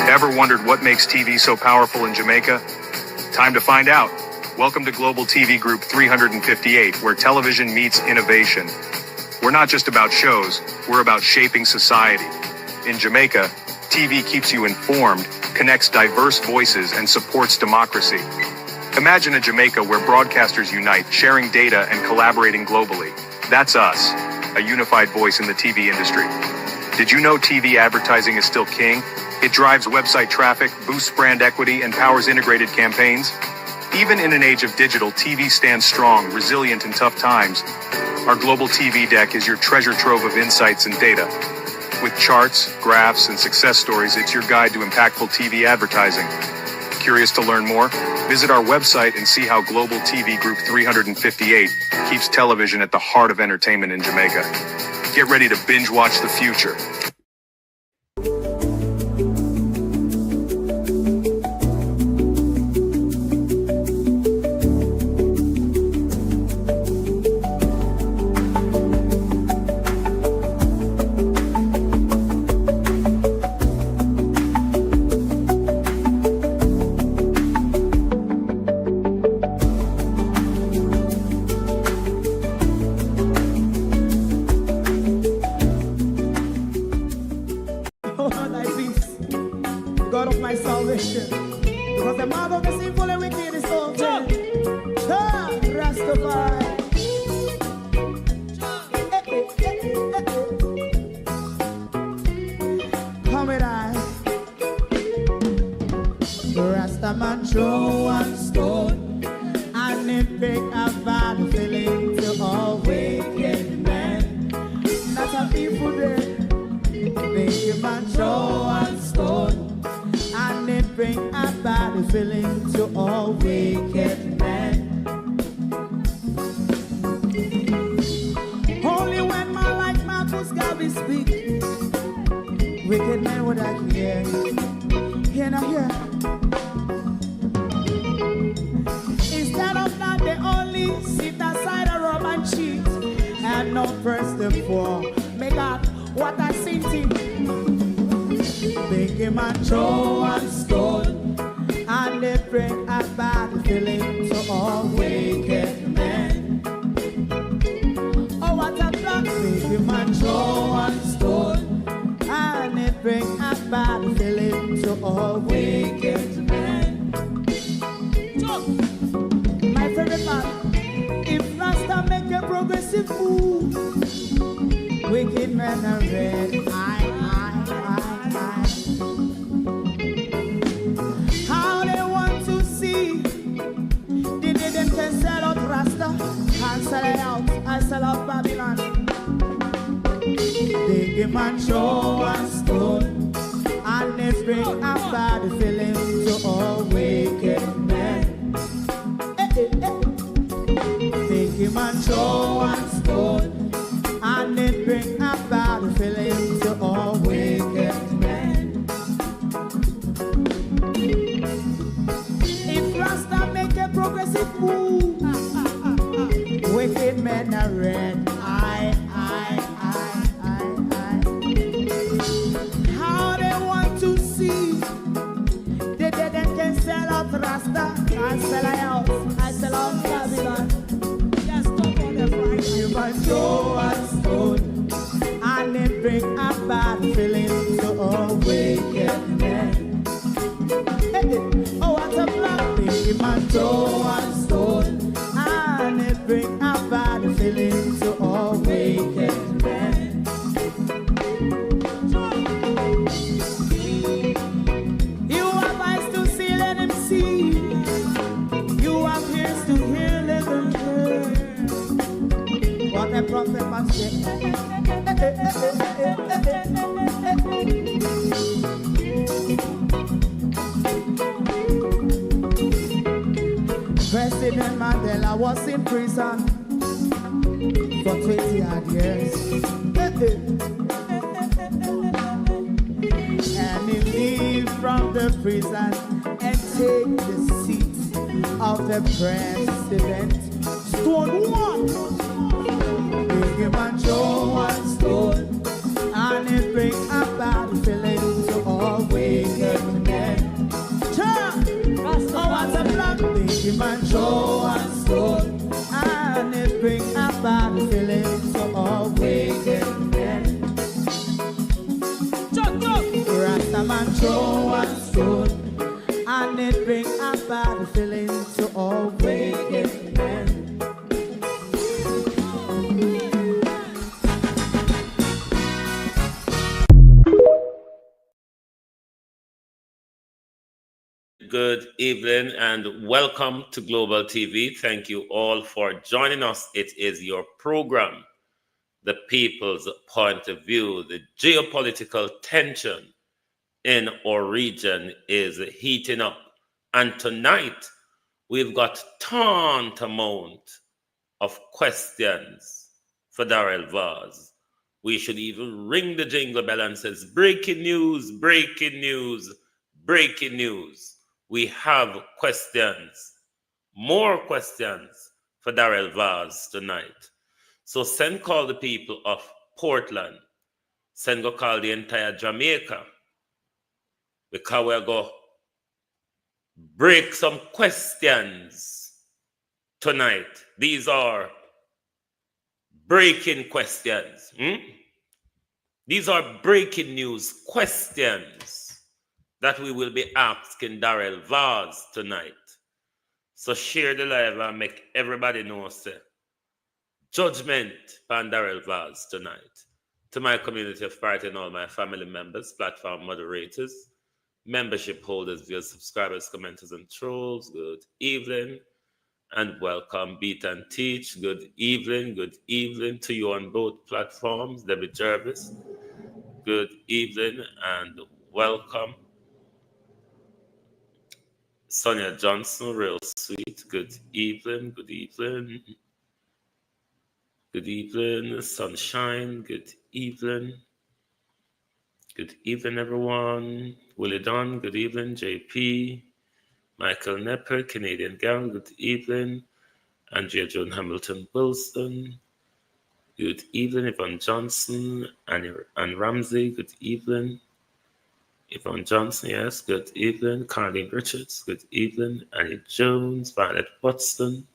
Ever wondered what makes TV so powerful in Jamaica? Time to find out. Welcome to Global TV Group 358, where television meets innovation. We're not just about shows, we're about shaping society. In Jamaica, TV keeps you informed, connects diverse voices, and supports democracy. Imagine a Jamaica where broadcasters unite, sharing data and collaborating globally. That's us, a unified voice in the TV industry. Did you know TV advertising is still king? It drives website traffic, boosts brand equity, and powers integrated campaigns. Even in an age of digital, TV stands strong, resilient in tough times. Our global TV deck is your treasure trove of insights and data. With charts, graphs, and success stories, it's your guide to impactful TV advertising. Curious to learn more? Visit our website and see how Global TV Group 358 keeps television at the heart of entertainment in Jamaica. Get ready to binge watch the future. God of my salvation, because the mouth of the sinful and wicked is open. Rastafari. Come with I. Rastaman throw one stone, and it bring a bad feeling to all wicked men. Not a people there. Make a man throw one stone, and it bring a bad feeling to all wicked men. Only when man like Marcus Garvey speak, wicked men would I hear. Hear now hear. Instead of that, they only sit aside and rob and cheat, and not first and four. Make up what I seen to. Make him a throw one stone, and they bring a bad feeling to all wicked men. Oh, what a plan! Make him a throw one stone, and they bring a bad feeling to all wicked men. My favorite part, if Rasta make a progressive move, wicked men are red. How they want to see the day them can sell out Rasta and sell it out. I sell out Babylon. They give man show and stone, and they bring a bad feeling to all wicked men. They give man show and stone, and it bring a bad feeling to all wicked men. If Rasta make a progressive move, wicked men are red. How they want to see the dead and can sell out Rasta and sell out. I sell out Babylon. Just stop on the price. You must show us stone, and it bring a bad feeling to all wicked men. Oh, what a black baby man, throw one stone, and it bring a bad feeling to all wicked men. You have eyes to see, let him see. You have ears to hear, let him hear. What a prophet must say. President Mandela was in prison for 20 odd years. And he leave from the prison and take the seat of the president. Stone one. Big him and throw one stone, and it bring a bad feeling to all wicked men. man throw one stone, and it bring a bad feeling to all wicked men. Rasta man throw one stone, and it bring a bad feeling to all wicked men. Good evening and welcome to Global TV. Thank you all for joining us. It is your program, The People's Point of View. The geopolitical tension in our region is heating up. And tonight, we've got tantamount of questions for Daryl Vaz. We should even ring the jingle bell and says, breaking news, breaking news, breaking news. We have questions, more questions for Daryl Vaz tonight. So send call the people of Portland. Send go call the entire Jamaica. Because we're going to break some questions tonight. These are breaking questions. These are breaking news questions that we will be asking Daryl Vaz tonight. So share the live and make everybody know, say, judgment on Daryl Vaz tonight. To my community of party and all my family members, platform moderators, membership holders, viewers, subscribers, commenters, and trolls, good evening and welcome. Beat and Teach, good evening to you on both platforms. Debbie Jervis, good evening and welcome. Sonia Johnson, real sweet, good evening. Good evening, Sunshine, good evening. Good evening, everyone. Willie Don, good evening. JP, Michael Nepper, Canadian Gal, good evening. Andrea Joan Hamilton Wilson, good evening. Yvonne Johnson, Anne Ramsey, good evening. Yvonne Johnson, yes, good evening. Carlene Richards, good evening. Annie Jones, Violet Watson,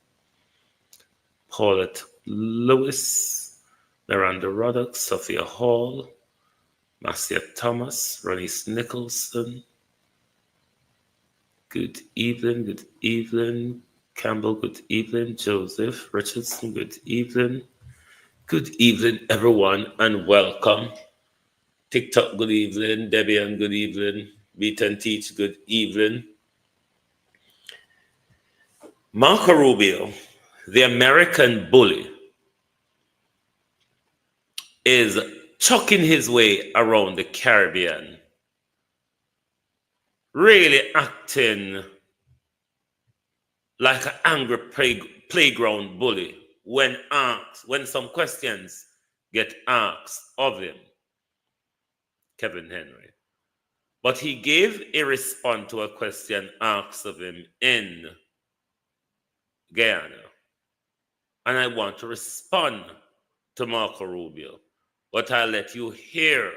Paulette Lewis, Miranda Ruddock, Sophia Hall, Marcia Thomas, Ronnie Nicholson, good evening. Campbell, good evening. Joseph Richardson, good evening. Good evening, everyone, and welcome. TikTok, good evening. Debian, good evening. Beat and Teach, good evening. Marco Rubio, the American bully, is chucking his way around the Caribbean, really acting like an angry playground bully when some questions get asked of him, Kevin Henry. But he gave a response to a question asked of him in Guyana. And I want to respond to Marco Rubio, but I'll let you hear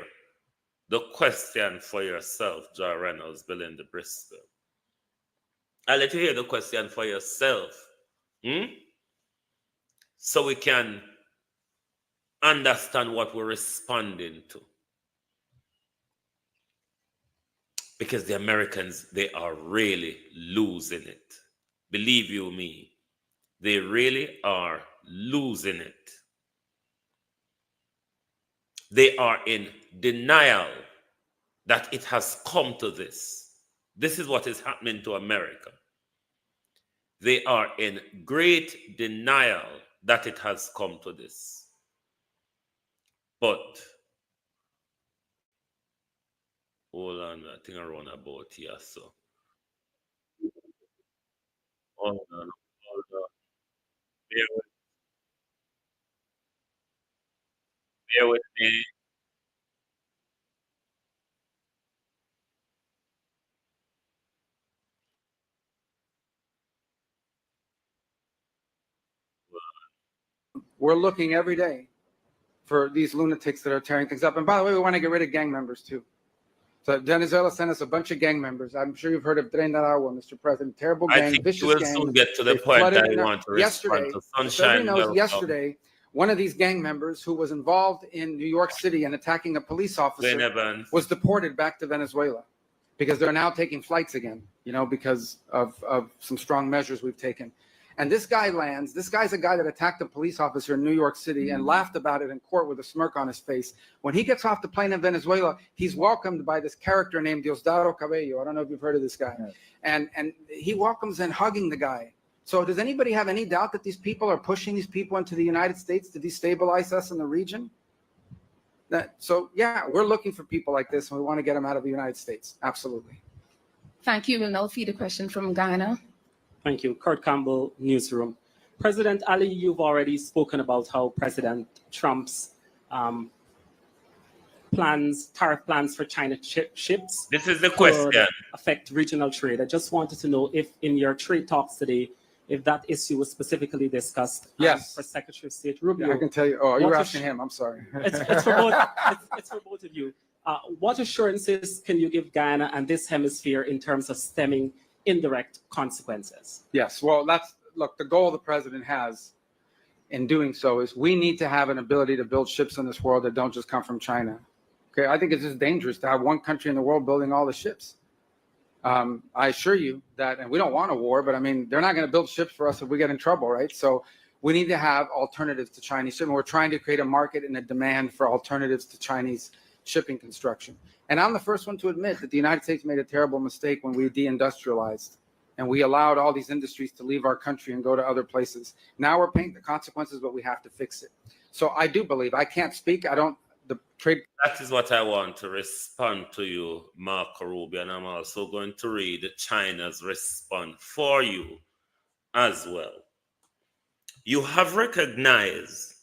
the question for yourself, Joy Reynolds, Belinda Bristol. I'll let you hear the question for yourself. So we can understand what we're responding to. Because the Americans, they are really losing it. Believe you me, they really are losing it. They are in denial that it has come to this. This is what is happening to America. They are in great denial that it has come to this. But, hold on, I think I run about here, so. Hold on. Bear with me. We're looking every day for these lunatics that are tearing things up. And by the way, we want to get rid of gang members too. So Venezuela sent us a bunch of gang members. I'm sure you've heard of Tren de Agua, Mr. President. Terrible I gang, think vicious you will gang. soon get to the They point flooded I in want to respond yesterday. to Just so everybody Sunshine. knows, Welcome. yesterday, one of these gang members who was involved in New York City and attacking a police officer was deported back to Venezuela because they're now taking flights again, because of some strong measures we've taken. And this guy lands. This guy's a guy that attacked a police officer in New York City and laughed about it in court with a smirk on his face. When he gets off the plane in Venezuela, he's welcomed by this character named Diosdado Cabello. I don't know if you've heard of this guy. Yes. And he welcomes and hugging the guy. So does anybody have any doubt that these people are pushing these people into the United States to destabilize us in the region? So, yeah, we're looking for people like this, and we want to get them out of the United States. Absolutely. Thank you. We'll now feed a question from Ghana. Thank you. Kurt Campbell, Newsroom. President Ali, you've already spoken about how President Trump's tariff plans for China ships. This is the question. Affect regional trade. I just wanted to know if in your trade talks today, if that issue was specifically discussed. Yes. For Secretary of State Rubio. Yeah, I can tell you. Oh, you were asking him. I'm sorry. It's for both of you. What assurances can you give Guyana and this hemisphere in terms of stemming indirect consequences? Yes. Well, the goal the president has in doing so is we need to have an ability to build ships in this world that don't just come from China. Okay. I think it's just dangerous to have one country in the world building all the ships. I assure you that, and we don't want a war, but I mean, they're not going to build ships for us if we get in trouble, right? So we need to have alternatives to Chinese shipping. We're trying to create a market and a demand for alternatives to Chinese shipping construction. And I'm the first one to admit that the United States made a terrible mistake when we deindustrialized and we allowed all these industries to leave our country and go to other places. Now we're paying the consequences, but we have to fix it. So I do believe, I can't speak, the trade. That is what I want to respond to you, Marco Rubio, and I'm also going to read China's response for you as well. You have recognized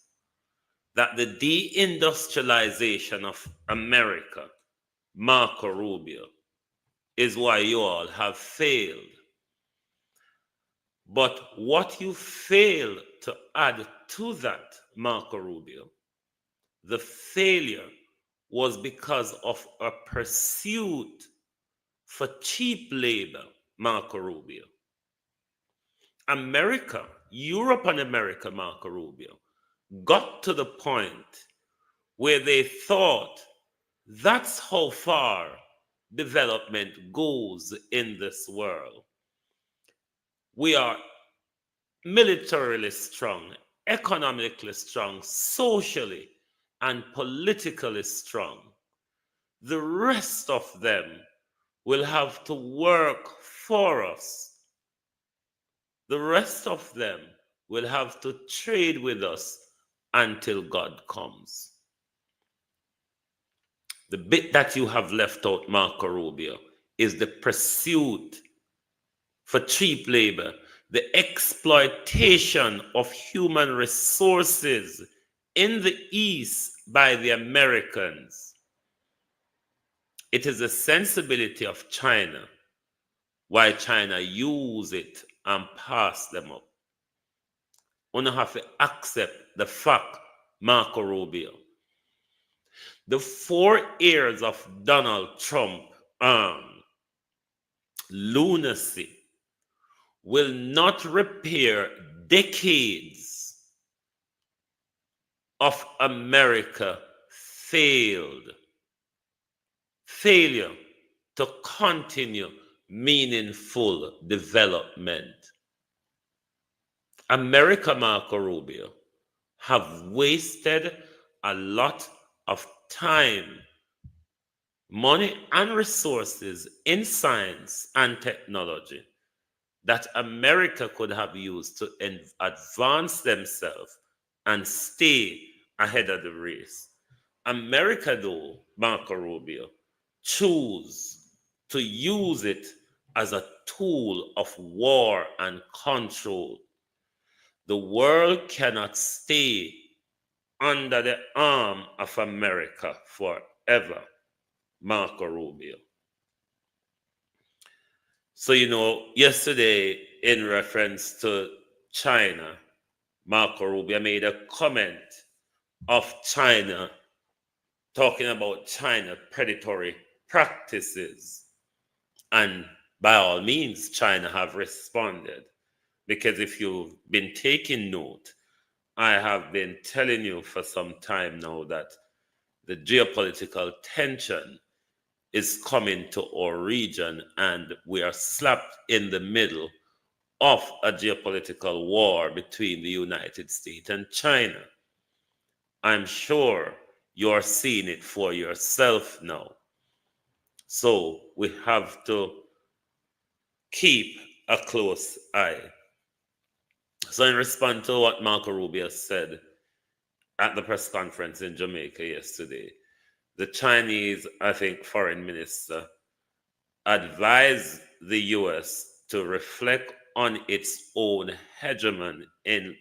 that the deindustrialization of America, Marco Rubio, is why you all have failed. But what you fail to add to that, Marco Rubio, the failure was because of a pursuit for cheap labor, Marco Rubio. America, Europe and America, Marco Rubio, got to the point where they thought that's how far development goes in this world. We are militarily strong, economically strong, socially and politically strong. The rest of them will have to work for us. The rest of them will have to trade with us until God comes. The bit that you have left out, Marco Rubio, is the pursuit for cheap labor, the exploitation of human resources in the East by the Americans. It is a sensibility of China why China use it and pass them up. We have to accept the fact, Marco Rubio. The 4 years of Donald Trump lunacy will not repair decades of America failure to continue meaningful development. America, Marco Rubio, have wasted a lot of time, money, and resources in science and technology that America could have used to advance themselves and stay ahead of the race. America, though, Marco Rubio, choose to use it as a tool of war and control. The world cannot stay under the arm of America forever, Marco Rubio. So, yesterday, in reference to China, Marco Rubio made a comment of China, talking about China predatory practices. And by all means, China have responded. Because if you've been taking note, I have been telling you for some time now that the geopolitical tension is coming to our region, and we are slapped in the middle of a geopolitical war between the United States and China. I'm sure you're seeing it for yourself now. So we have to keep a close eye. So in response to what Marco Rubio said at the press conference in Jamaica yesterday, the Chinese, I think, foreign minister advised the U.S. to reflect on its own hegemony in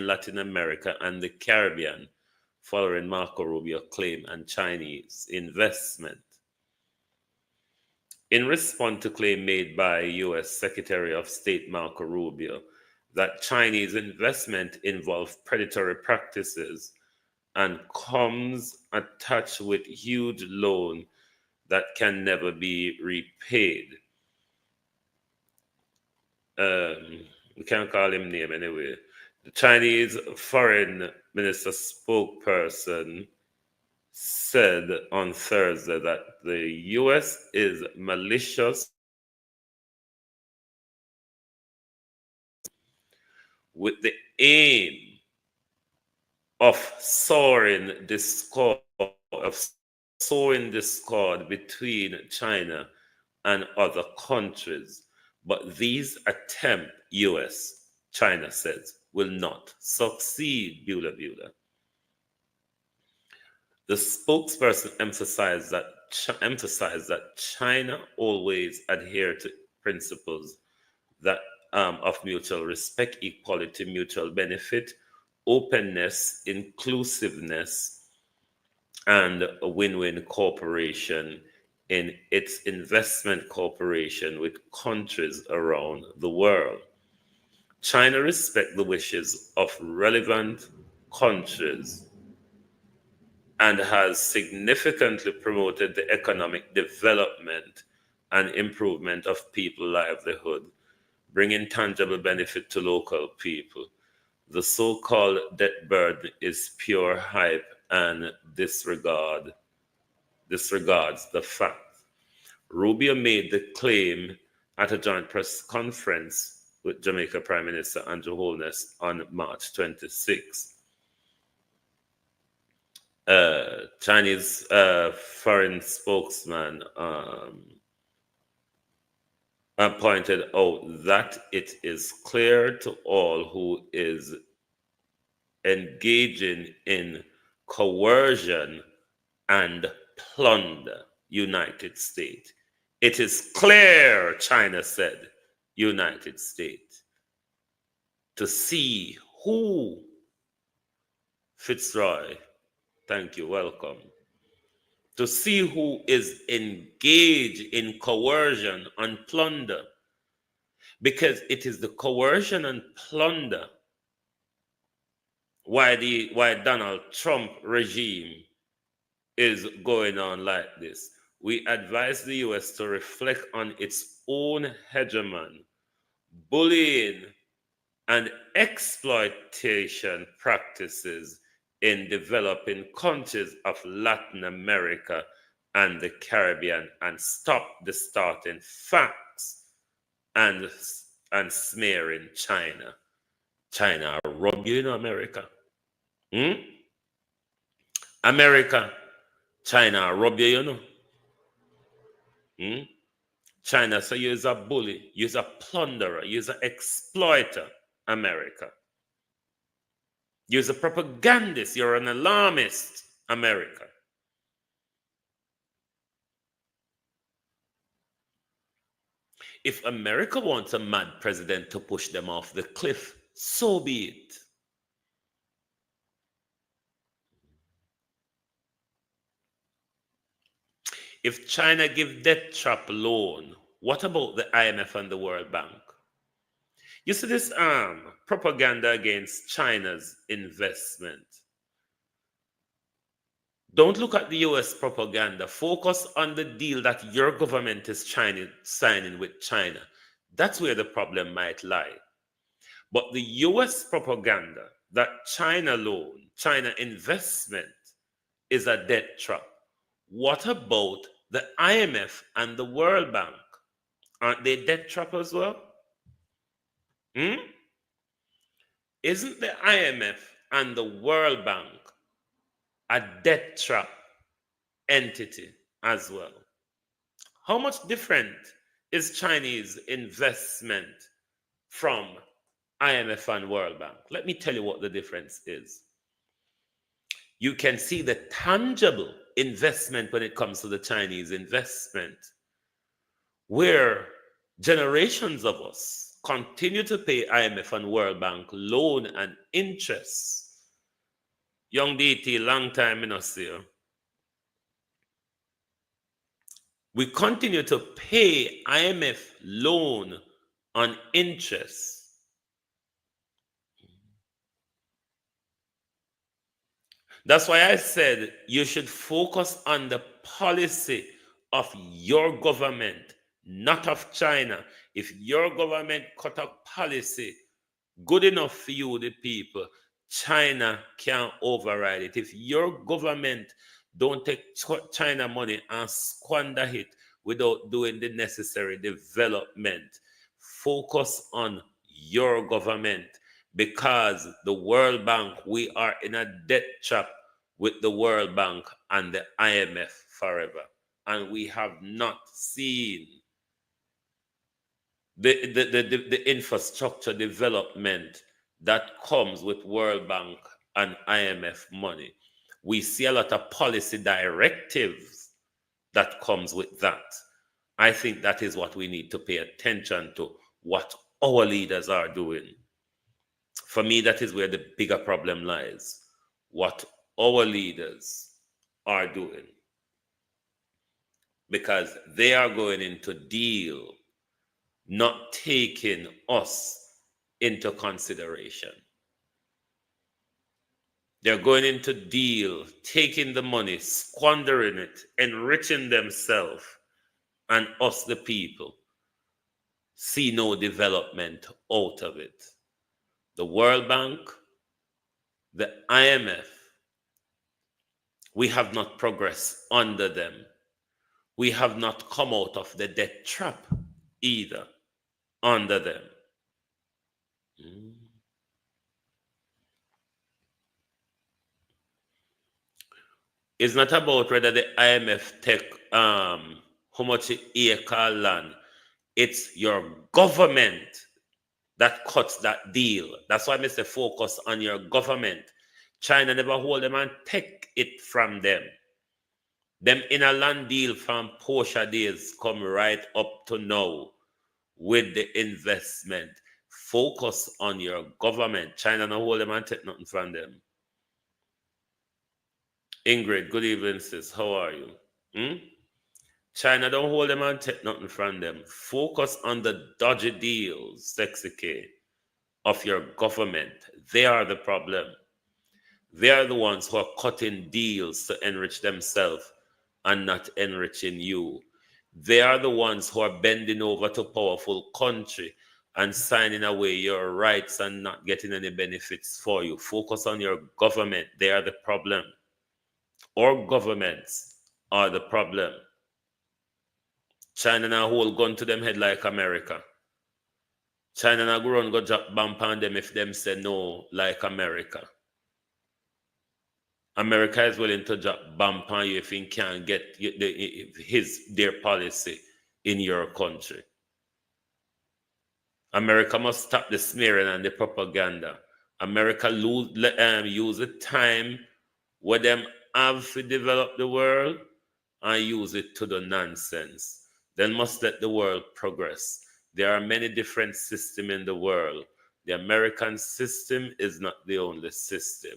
Latin America and the Caribbean, following Marco Rubio claim and Chinese investment. In response to claim made by U.S. Secretary of State Marco Rubio that Chinese investment involves predatory practices and comes attached with huge loan that can never be repaid. We can't call him name anyway. The Chinese foreign minister spokesperson said on Thursday that the U.S. is malicious with the aim of sowing discord between China and other countries. But these attempts, U.S., China says, will not succeed, Bula. The spokesperson emphasized that China always adhere to principles that of mutual respect, equality, mutual benefit, openness, inclusiveness, and a win-win cooperation in its investment cooperation with countries around the world. China respects the wishes of relevant countries and has significantly promoted the economic development and improvement of people's livelihood, bringing tangible benefit to local people. The so-called debt burden is pure hype and disregards the fact. Rubio made the claim at a joint press conference with Jamaica Prime Minister Andrew Holness on March 26. Chinese foreign spokesman pointed out that it is clear to all who is engaging in coercion and plunder United States. It is clear, China said, United States, to see who, Fitzroy, thank you, welcome, to see who is engaged in coercion and plunder, because it is the coercion and plunder why Donald Trump regime is going on like this. We advise the U.S. to reflect on its own hegemony, bullying, and exploitation practices in developing countries of Latin America and the Caribbean, and stop distorting facts and smearing China. China rob you in America. America, China rob you, China, so you're a bully, you're a plunderer, you're an exploiter, America. You're a propagandist, you're an alarmist, America. If America wants a mad president to push them off the cliff, so be it. If China give debt trap loan, what about the IMF and the World Bank? You see this propaganda against China's investment Don't look at the US propaganda. Focus on the deal that your government is signing with China. That's where the problem might lie. But the US propaganda that China loan, China investment is a debt trap. What about the IMF and the World Bank? Aren't they debt trap as well? Isn't the IMF and the World Bank a debt trap entity as well? How much different is Chinese investment from IMF and World Bank? Let me tell you what the difference is. You can see the tangible investment when it comes to the Chinese investment, where generations of us continue to pay IMF and World Bank loan and interest. Young DT, long time in us here. We continue to pay IMF loan on interest. That's why I said you should focus on the policy of your government, not of China. If your government cut a policy good enough for you, the people, China can't override it. If your government don't take China money and squander it without doing the necessary development, focus on your government, because the World Bank, we are in a debt trap with the World Bank and the IMF forever. And we have not seen the infrastructure development that comes with World Bank and IMF money. We see a lot of policy directives that comes with that. I think that is what we need to pay attention to, what our leaders are doing. For me, that is where the bigger problem lies, what our leaders are doing. Because they are going into deal not taking us into consideration. They're going into deal, taking the money, squandering it, enriching themselves, and us, the people, see no development out of it. The World Bank, the IMF, we have not progressed under them. We have not come out of the debt trap either under them. It's not about whether the IMF take how much acre land. It's your government that cuts that deal. That's why I say focus on your government. China never hold them and take it from them. Them in a land deal from Porsche days come right up to now with the investment. Focus on your government. China no hold them and take nothing from them. Ingrid, good evening, sis. How are you? China don't hold them and take nothing from them. Focus on the dodgy deals, Sexy K, of your government. They are the problem. They are the ones who are cutting deals to enrich themselves and not enriching you. They are the ones who are bending over to powerful country and signing away your rights and not getting any benefits for you. Focus on your government. They are the problem. Our governments are the problem. China now hold gun to them head like America. China now go run go drop bomb on them if them say no like America. America is willing to drop bomb on you if he can't get their policy in your country. America must stop the smearing and the propaganda. America use the time where them have to develop the world and use it to the nonsense. Then must let the world progress. There are many different systems in the world. The American system is not the only system.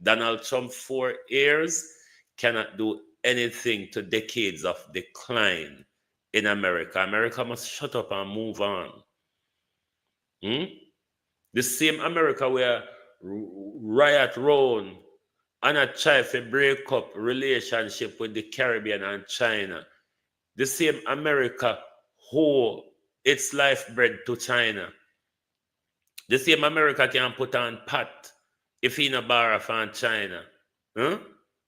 Donald Trump, 4 years, cannot do anything to decades of decline in America. America must shut up and move on. The same America where riot round and I try to break up relationship with the Caribbean and China. The same America who its life bread to China. The same America can put on pat if he in a bar from China. Huh?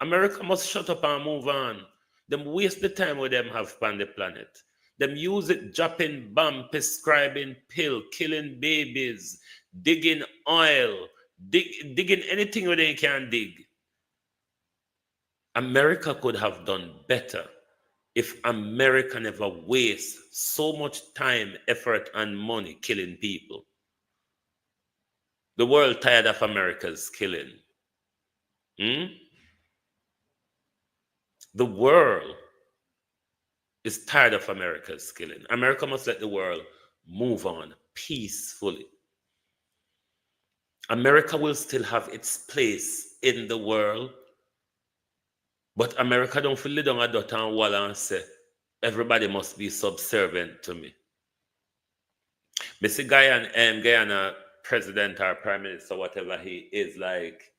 America must shut up and move on. Them waste the time with them have on the planet. Them use it dropping bomb, prescribing pill, killing babies, digging oil, digging anything where they can dig. America could have done better if America never wastes so much time, effort, and money killing people. The world tired of America's killing. The world is tired of America's killing. America must let the world move on peacefully. America will still have its place in the world, but America don't feel it down a dot and wall and say, everybody must be subservient to me. Mr. Guyana president or prime minister, whatever he is, like,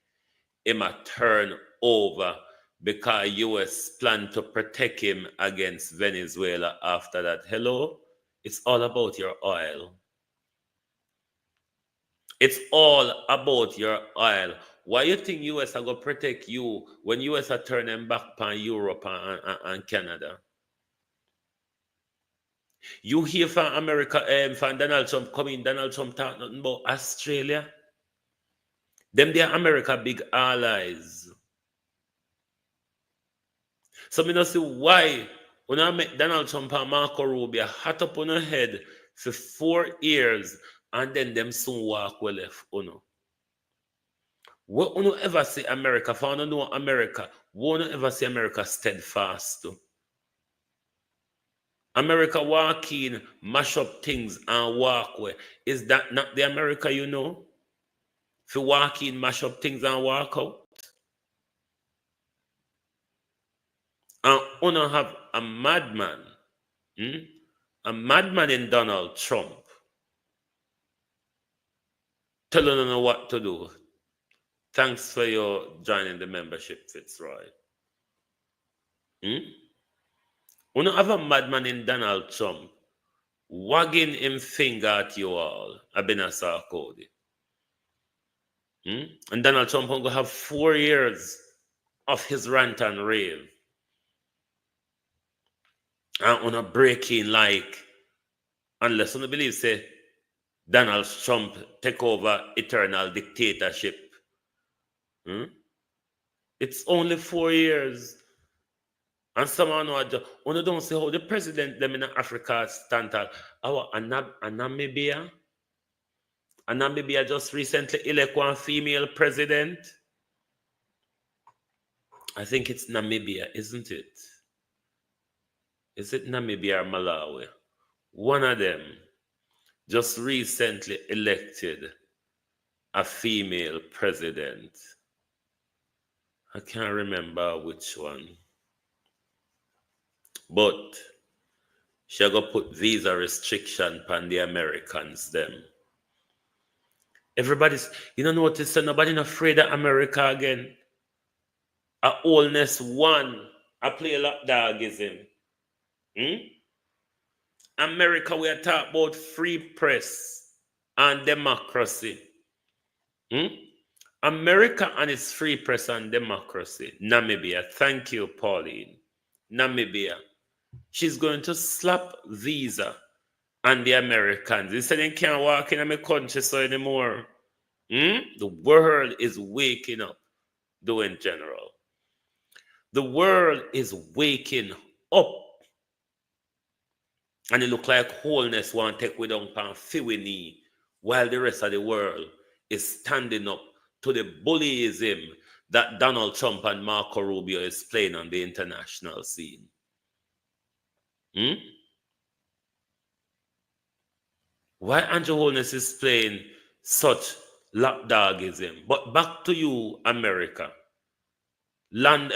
him a turn over because US plan to protect him against Venezuela after that. Hello? It's all about your oil. It's all about your oil. Why you think US are going to protect you when US are turning back on Europe and Canada? You hear from America, from Donald Trump coming, Donald Trump talk nothing about Australia. Them they are America big allies. So me not see why when I make Donald Trump and Marco Rubio hot up on her head for 4 years and then them soon walk well left. What you ever see America, for you know America, what you ever see America steadfast to? America walk in, mash up things and walk away. Is that not the America you know? If you walk in, mash up things and walk out. And you have a madman. A madman in Donald Trump telling you what to do. Thanks for your joining the membership, Fitzroy. You have a madman in Donald Trump wagging him finger at you all. I've been a Sarkozy. And Donald Trump will have 4 years of his rant and rave. And on a breaking like, unless you believe, say, Donald Trump take over eternal dictatorship. It's only 4 years. And someone who don't say how the president them in Africa stand out. Namibia just recently elected one female president. I think it's Namibia, isn't it? Is it Namibia or Malawi? One of them just recently elected a female president. I can't remember which one. But she go put visa restriction on the Americans them. Everybody's, you don't notice that nobody not afraid of America again. A oldness one, I play a lot dogism. America, we are talking about free press and democracy. America and its free press and democracy. Namibia, thank you, Pauline. Namibia, she's going to slap visa on the Americans. They said they can't walk in my country so anymore. The world is waking up, doing general. The world is waking up. And it look like wholeness want to take we down pan fiwini while the rest of the world is standing up to the bullyism that Donald Trump and Marco Rubio is playing on the international scene. Why Andrew Holness is playing such lapdogism? But back to you, America. Land,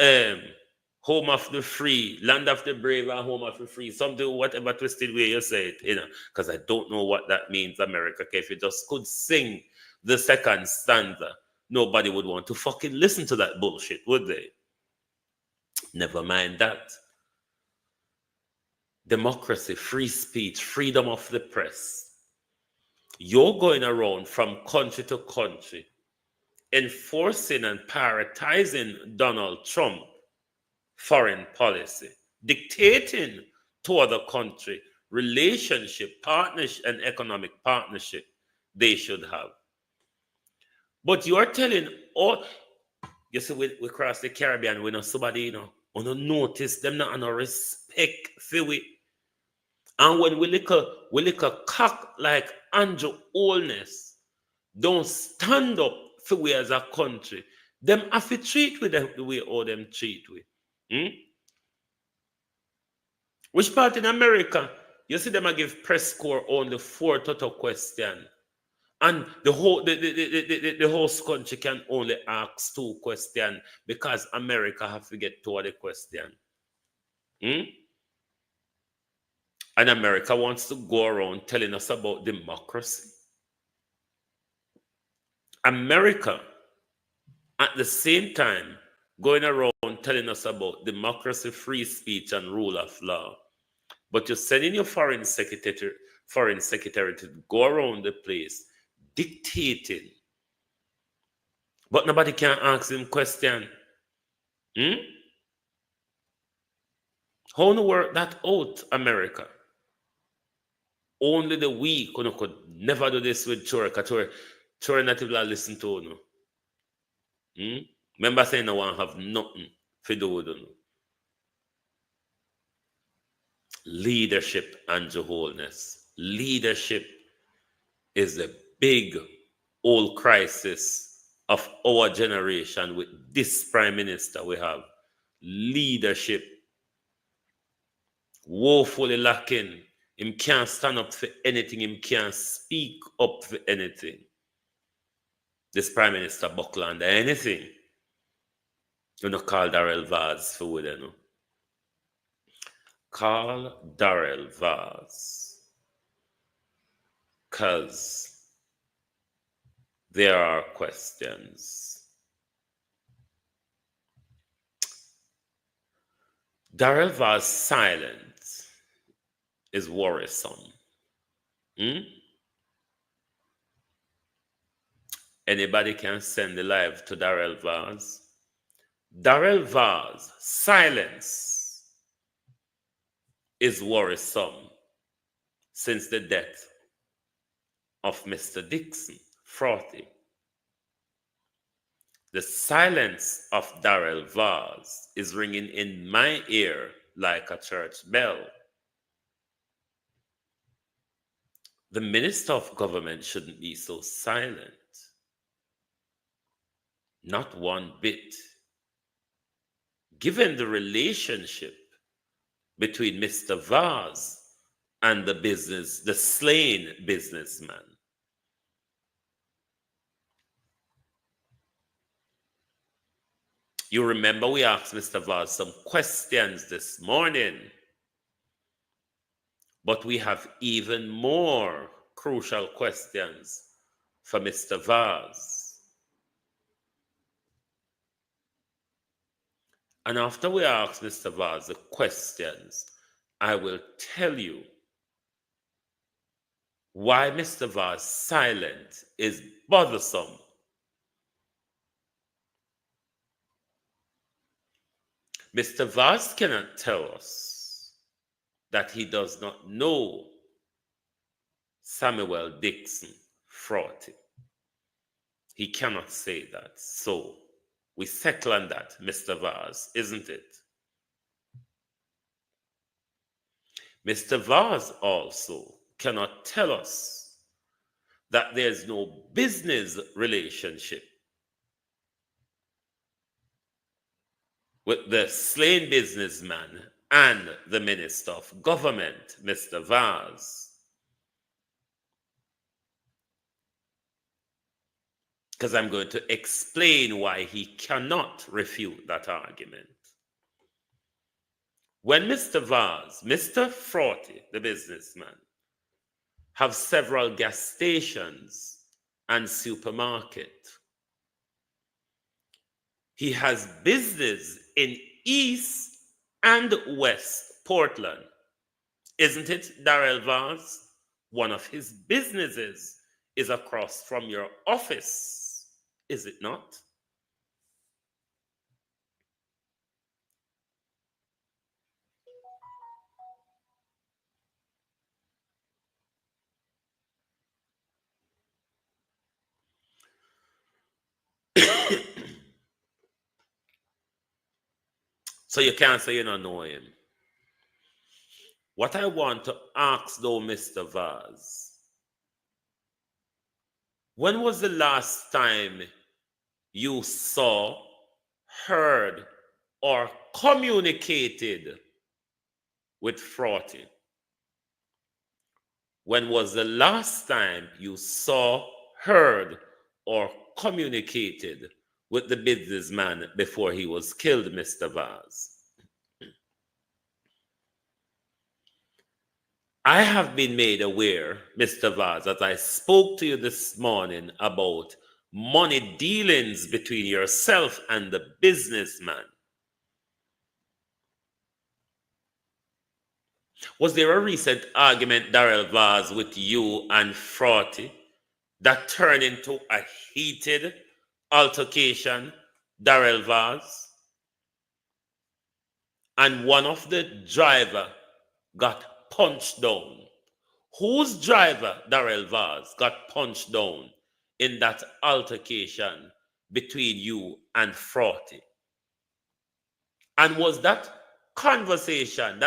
home of the free, land of the brave and home of the free. Something, whatever twisted way you say it, because I don't know what that means, America. Okay, if you just could sing the second stanza, nobody would want to fucking listen to that bullshit, would they? Never mind that. Democracy, free speech, freedom of the press. You're going around from country to country, enforcing and prioritizing Donald Trump foreign policy, dictating to other country relationship, partnership, and economic partnership they should have. But you are telling all, you see, we cross the Caribbean, we know somebody, we don't notice them, not no respect for we. And when we look a cock like Andrew Holness don't stand up for we as a country, them have to treat with them the way all them treat we. Which part in America, you see them a give press corps only 4 total question. And the whole country can only ask 2 questions because America have to get 2 of the question. And America wants to go around telling us about democracy. America, at the same time, going around telling us about democracy, free speech, and rule of law. But you're sending your foreign secretary to go around the place dictating. But nobody can ask him question. How to work that out, America? Only the weak could never do this with Chore, because Chore not even listen to you. Remember saying no one have nothing to do with you. Leadership and wholeness. Leadership is the big old crisis of our generation with this prime minister we have. Leadership woefully lacking. Him can't stand up for anything. Him can't speak up for anything. This prime minister buckle under anything. You know, call Daryl Vaz for with you know. Call Daryl Vaz. Because there are questions. Daryl Vaz's silence is worrisome. Anybody can send the live to Daryl Vaz. Daryl Vaz's silence is worrisome since the death of Mr. Dixon, Frothy. The silence of Daryl Vaz is ringing in my ear like a church bell. The minister of government shouldn't be so silent. Not one bit. Given the relationship between Mr. Vaz and the slain businessman. You remember we asked Mr. Vaz some questions this morning, but we have even more crucial questions for Mr. Vaz. And after we ask Mr. Vaz the questions, I will tell you why Mr. Vaz's silence is bothersome. Mr. Vaz cannot tell us that he does not know Samuel Dixon Frothy. He cannot say that. So we settle on that, Mr. Vaz, isn't it? Mr. Vaz also cannot tell us that there's no business relationship with the slain businessman and the minister of government, Mr. Vaz. Because I'm going to explain why he cannot refute that argument. When Mr. Vaz, Mr. Frothy, the businessman, have several gas stations and supermarket, He has business in East and West Portland. Isn't it, Daryl Vaz? One of his businesses is across from your office, is it not? So you can't say you don't know him. What I want to ask though, Mr. Vaz, when was the last time you saw, heard, or communicated with Fraughty? When was the last time you saw, heard, or communicated with the businessman before he was killed, Mr. Vaz? I have been made aware, Mr. Vaz, as I spoke to you this morning about money dealings between yourself and the businessman. Was there a recent argument, Daryl Vaz, with you and Fraughty that turned into a heated altercation, Daryl Vaz? And one of the driver got punched down. Whose driver, Daryl Vaz, got punched down in that altercation between you and Fraughty? And was that conversation,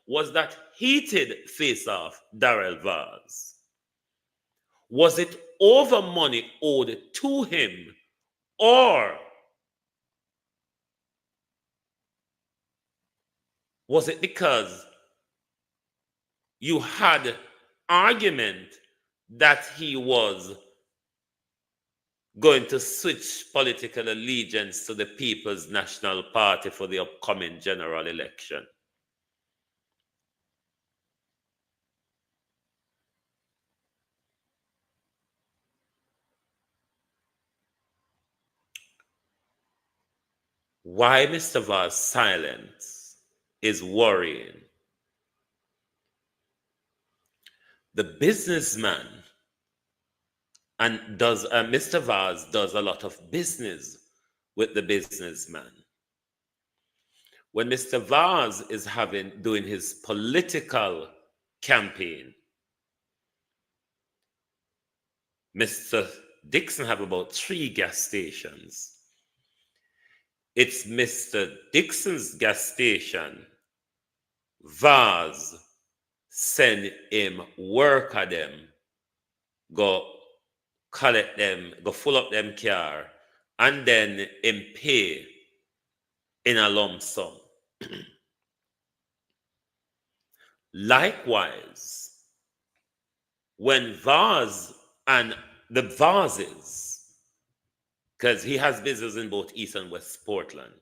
was that heated face-off, Daryl Vaz? Was it over money owed to him, or was it because you had argument that he was going to switch political allegiance to the People's National Party for the upcoming general election? Why Mr. Vaz's silence is worrying. The businessman Mr. Vaz does a lot of business with the businessman. When Mr. Vaz is doing his political campaign, Mr. Dixon have about 3 gas stations. It's Mr. Dixon's gas station. Vaz send him worker them, go collect them, go full up them car, and then him pay in a lump sum. Likewise, when Vaz and the Vazes, because he has business in both East and West Portland,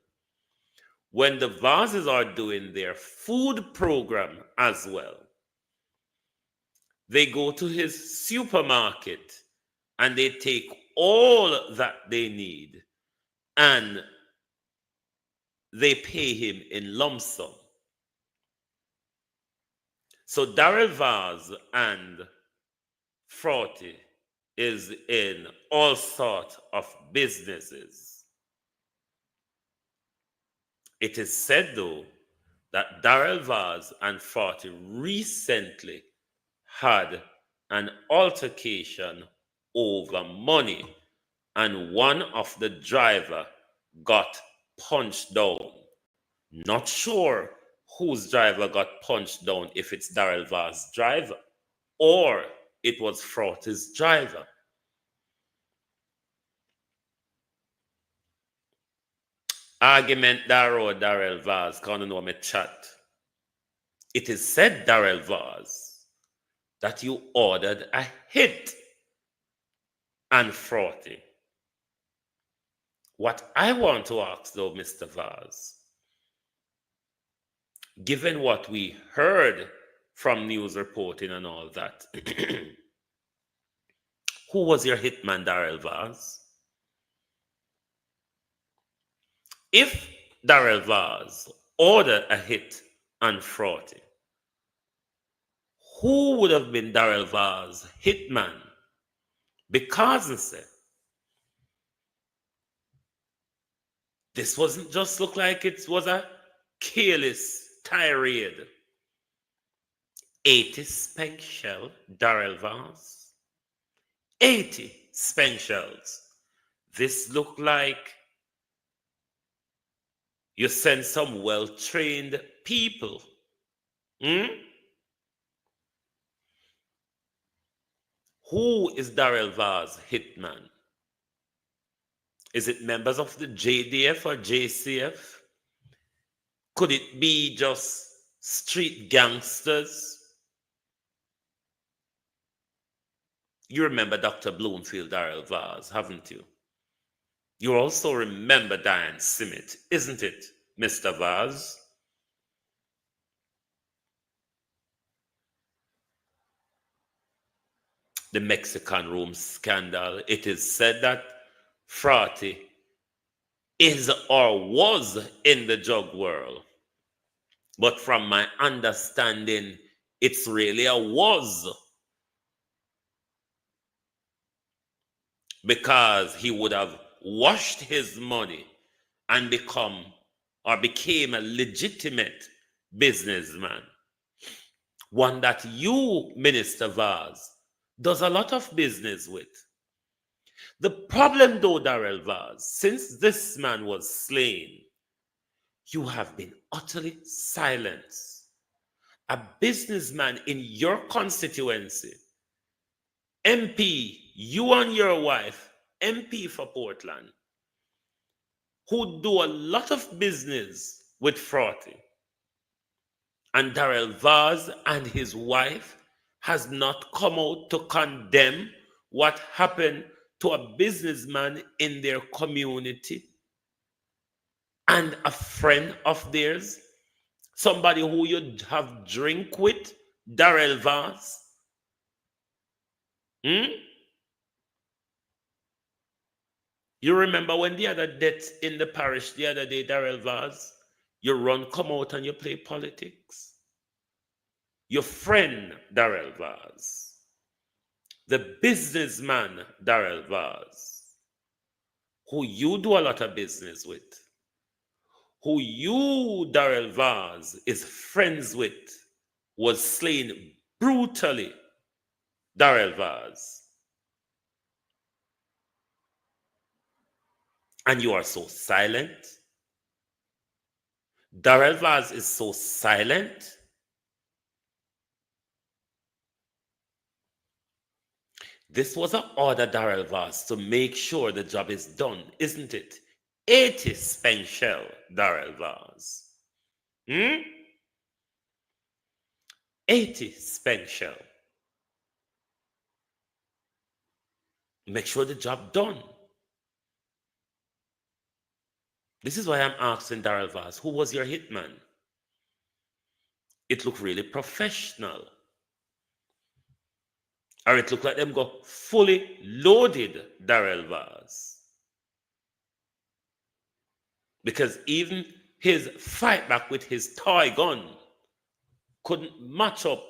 when the Vazes are doing their food program as well, they go to his supermarket and they take all that they need and they pay him in lump sum. So Daryl Vaz and Fraughty is in all sorts of businesses. It is said, though, that Daryl Vaz and Fraughty recently had an altercation over money, and one of the driver got punched down. Not sure whose driver got punched down, if it's Daryl Vaz's driver or it was Fraughty's driver. Argument Daryl Vaz, can't know me chat. It is said, Daryl Vaz, that you ordered a hit and Fraughty. What I want to ask, though, Mr. Vaz, given what we heard from news reporting and all that, who was your hitman, Daryl Vaz? if Daryl Vaz ordered a hit on Fraughty, who would have been Daryl Vaz hitman? Because he said, this wasn't just look like it was a careless tirade. 80 spank shell, Daryl Vaz. 80 spank shells. This looked like you sent some well-trained people. Who is Daryl Vaz hitman? Is it members of the JDF or JCF? Could it be just street gangsters? You remember Dr. Bloomfield Daryl Vaz, haven't you? You also remember Diane Simmet, isn't it, Mr. Vaz? The Mexican room scandal. It is said that Fraughty is or was in the drug world. But from my understanding, it's really a was. Because he would have washed his money and became a legitimate businessman. One that you, Minister Vaz, does a lot of business with. The problem though, Daryl Vaz, since this man was slain, you have been utterly silent. A businessman in your constituency, MP, you and your wife, MP for Portland, who do a lot of business with Fraughty. And Daryl Vaz and his wife has not come out to condemn what happened to a businessman in their community and a friend of theirs, somebody who you have drink with, Daryl Vaz. You remember when the other death in the parish the other day, Daryl Vaz, you come out and you play politics. Your friend, Daryl Vaz, the businessman, Daryl Vaz, who you do a lot of business with, who you, Daryl Vaz, is friends with, was slain brutally, Daryl Vaz. And you are so silent. Daryl Vaz is so silent. This was an order, Daryl Vaz, to make sure the job is done, isn't it? 80 spank shell, Daryl Vaz. 80 spank shell. Make sure the job done. This is why I'm asking Daryl Vaz, who was your hitman? It looked really professional. Or it looked like them got fully loaded, Daryl Vaz. Because even his fight back with his toy gun couldn't match up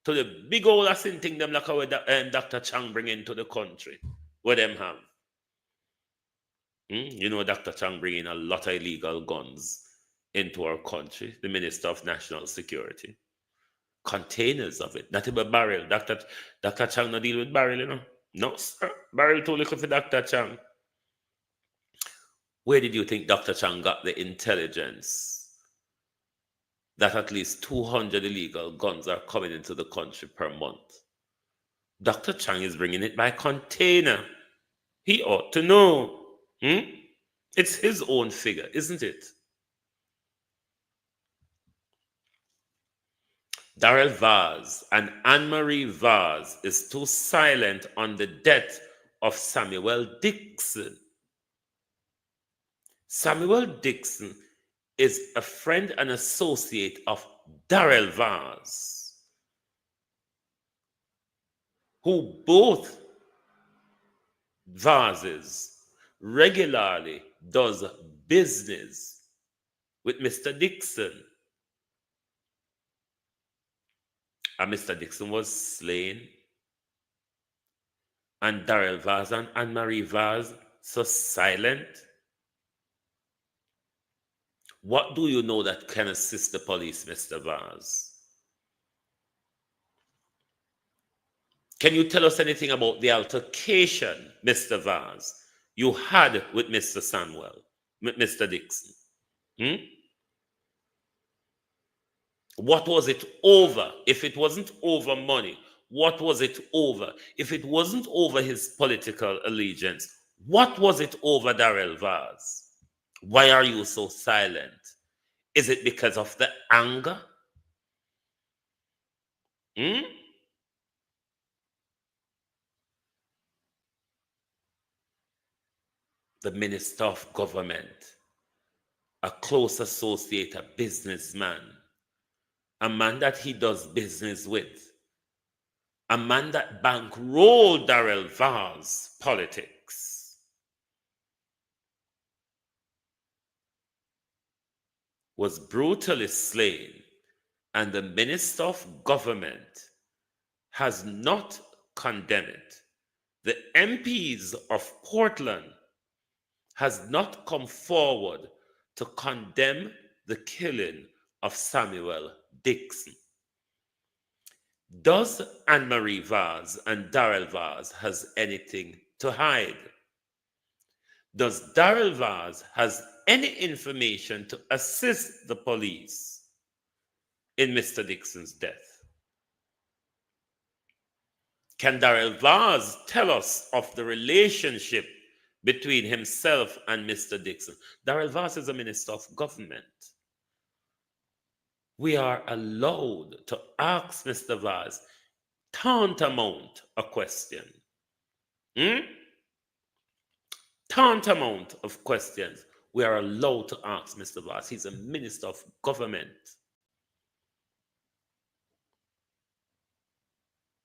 to the big old assing thing them like how Dr. Chang bring into the country. What them have. You know Dr. Chang bring in a lot of illegal guns into our country, the Minister of National Security. Containers of it, not even barrel. Dr. Chang no deal with barrel, you know. No, sir. Barrel too little for Dr. Chang. Where did you think Dr. Chang got the intelligence that at least 200 illegal guns are coming into the country per month? Dr. Chang is bringing it by container. He ought to know. It's his own figure, isn't it? Daryl Vaz and Anne-Marie Vaz is too silent on the death of Samuel Dixon. Samuel Dixon is a friend and associate of Daryl Vaz, who both Vazes regularly does business with Mr. Dixon. And Mr. Dixon was slain. And Daryl Vaz and Anne-Marie Vaz so silent. What do you know that can assist the police, Mr. Vaz? Can you tell us anything about the altercation, Mr. Vaz, you had with Mr. Sandwell, Mr. Dixon? What was it over? If it wasn't over money, what was it over? If it wasn't over his political allegiance, what was it over, Daryl Vaz? Why are you so silent? Is it because of the anger? The Minister of Government, a close associate, a businessman, a man that he does business with, a man that bankrolled Daryl Vaz politics, was brutally slain, and the Minister of Government has not condemned it. The MPs of Portland has not come forward to condemn the killing of Samuel Dixon. Does Anne-Marie Vaz and Daryl Vaz has anything to hide? Does Daryl Vaz has any information to assist the police in Mr. Dixon's death? Can Daryl Vaz tell us of the relationship between himself and Mr. Dixon? Daryl Vaz is a minister of government. We are allowed to ask Mr. Vaz tantamount a question. Tantamount of questions we are allowed to ask Mr. Vaz. He's a minister of government.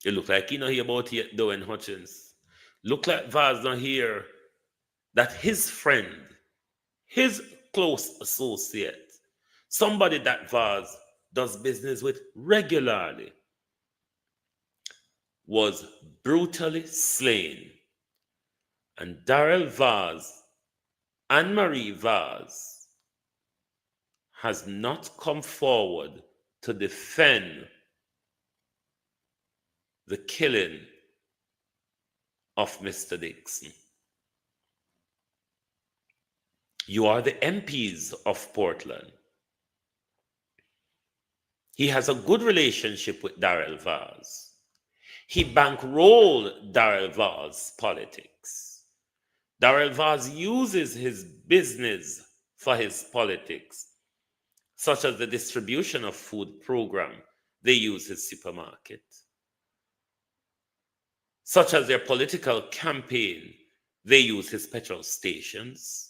It look like he not hear about it though in Hutchins. Look like Vaz not hear that his friend, his close associate, somebody that Vaz does business with regularly, was brutally slain. And Daryl Vaz, Anne-Marie Vaz, has not come forward to defend the killing of Mr. Dixon. You are the MPs of Portland. He has a good relationship with Daryl Vaz. He bankrolled Daryl Vaz politics. Daryl Vaz uses his business for his politics, such as the distribution of food program. They use his supermarket. Such as their political campaign, they use his petrol stations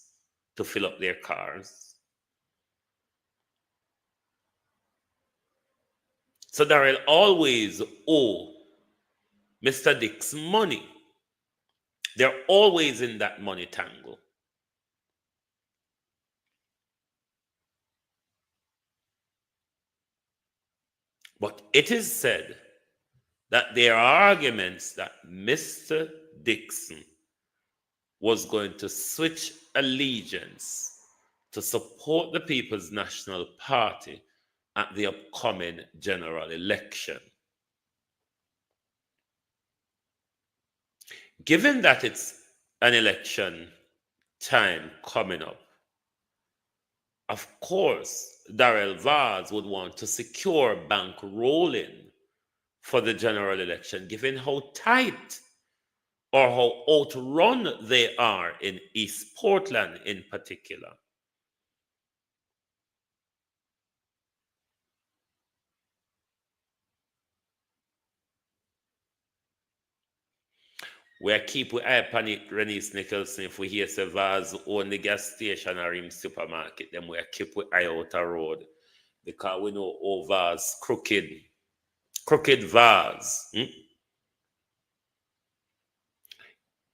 to fill up their cars. So Daryl always owe Mr. Dick's money. They're always in that money tangle. But it is said that there are arguments that Mr. Dixon was going to switch allegiance to support the People's National Party at the upcoming general election. Given that it's an election time coming up, of course, Daryl Vaz would want to secure bankrolling for the general election, given how tight or how outrun they are in East Portland in particular. We keep with eye upon it, Renice Nicholson. If we hear say Vaz own the gas station or him supermarket, then we keep with eye out the road. Because we know all Vaz crooked Vaz.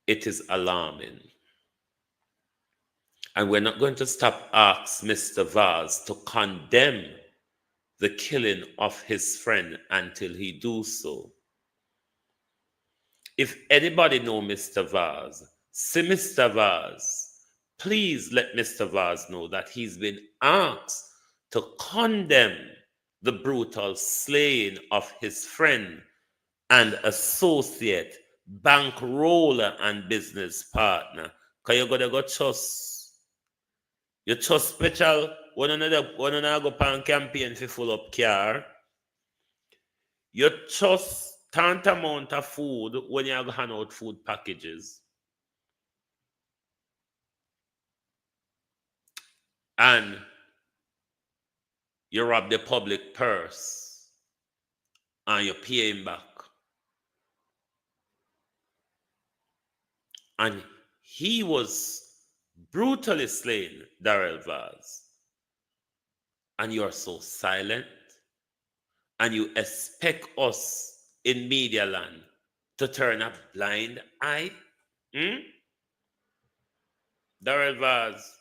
It is alarming. And we're not going to stop ask Mr. Vaz to condemn the killing of his friend until he do so. If anybody know Mr. Vaz, see Mr. Vaz, please let Mr. Vaz know that he's been asked to condemn the brutal slaying of his friend and associate, bankroller and business partner. Because you're going to go trust. You trust special when you go pan campaign for full up car. You trust tantamount of food when you go hand out food packages. And you rob the public purse and you pay him back. And he was brutally slain, Daryl Vaz. And you're so silent. And you expect us in media land to turn a blind eye? Daryl Vaz,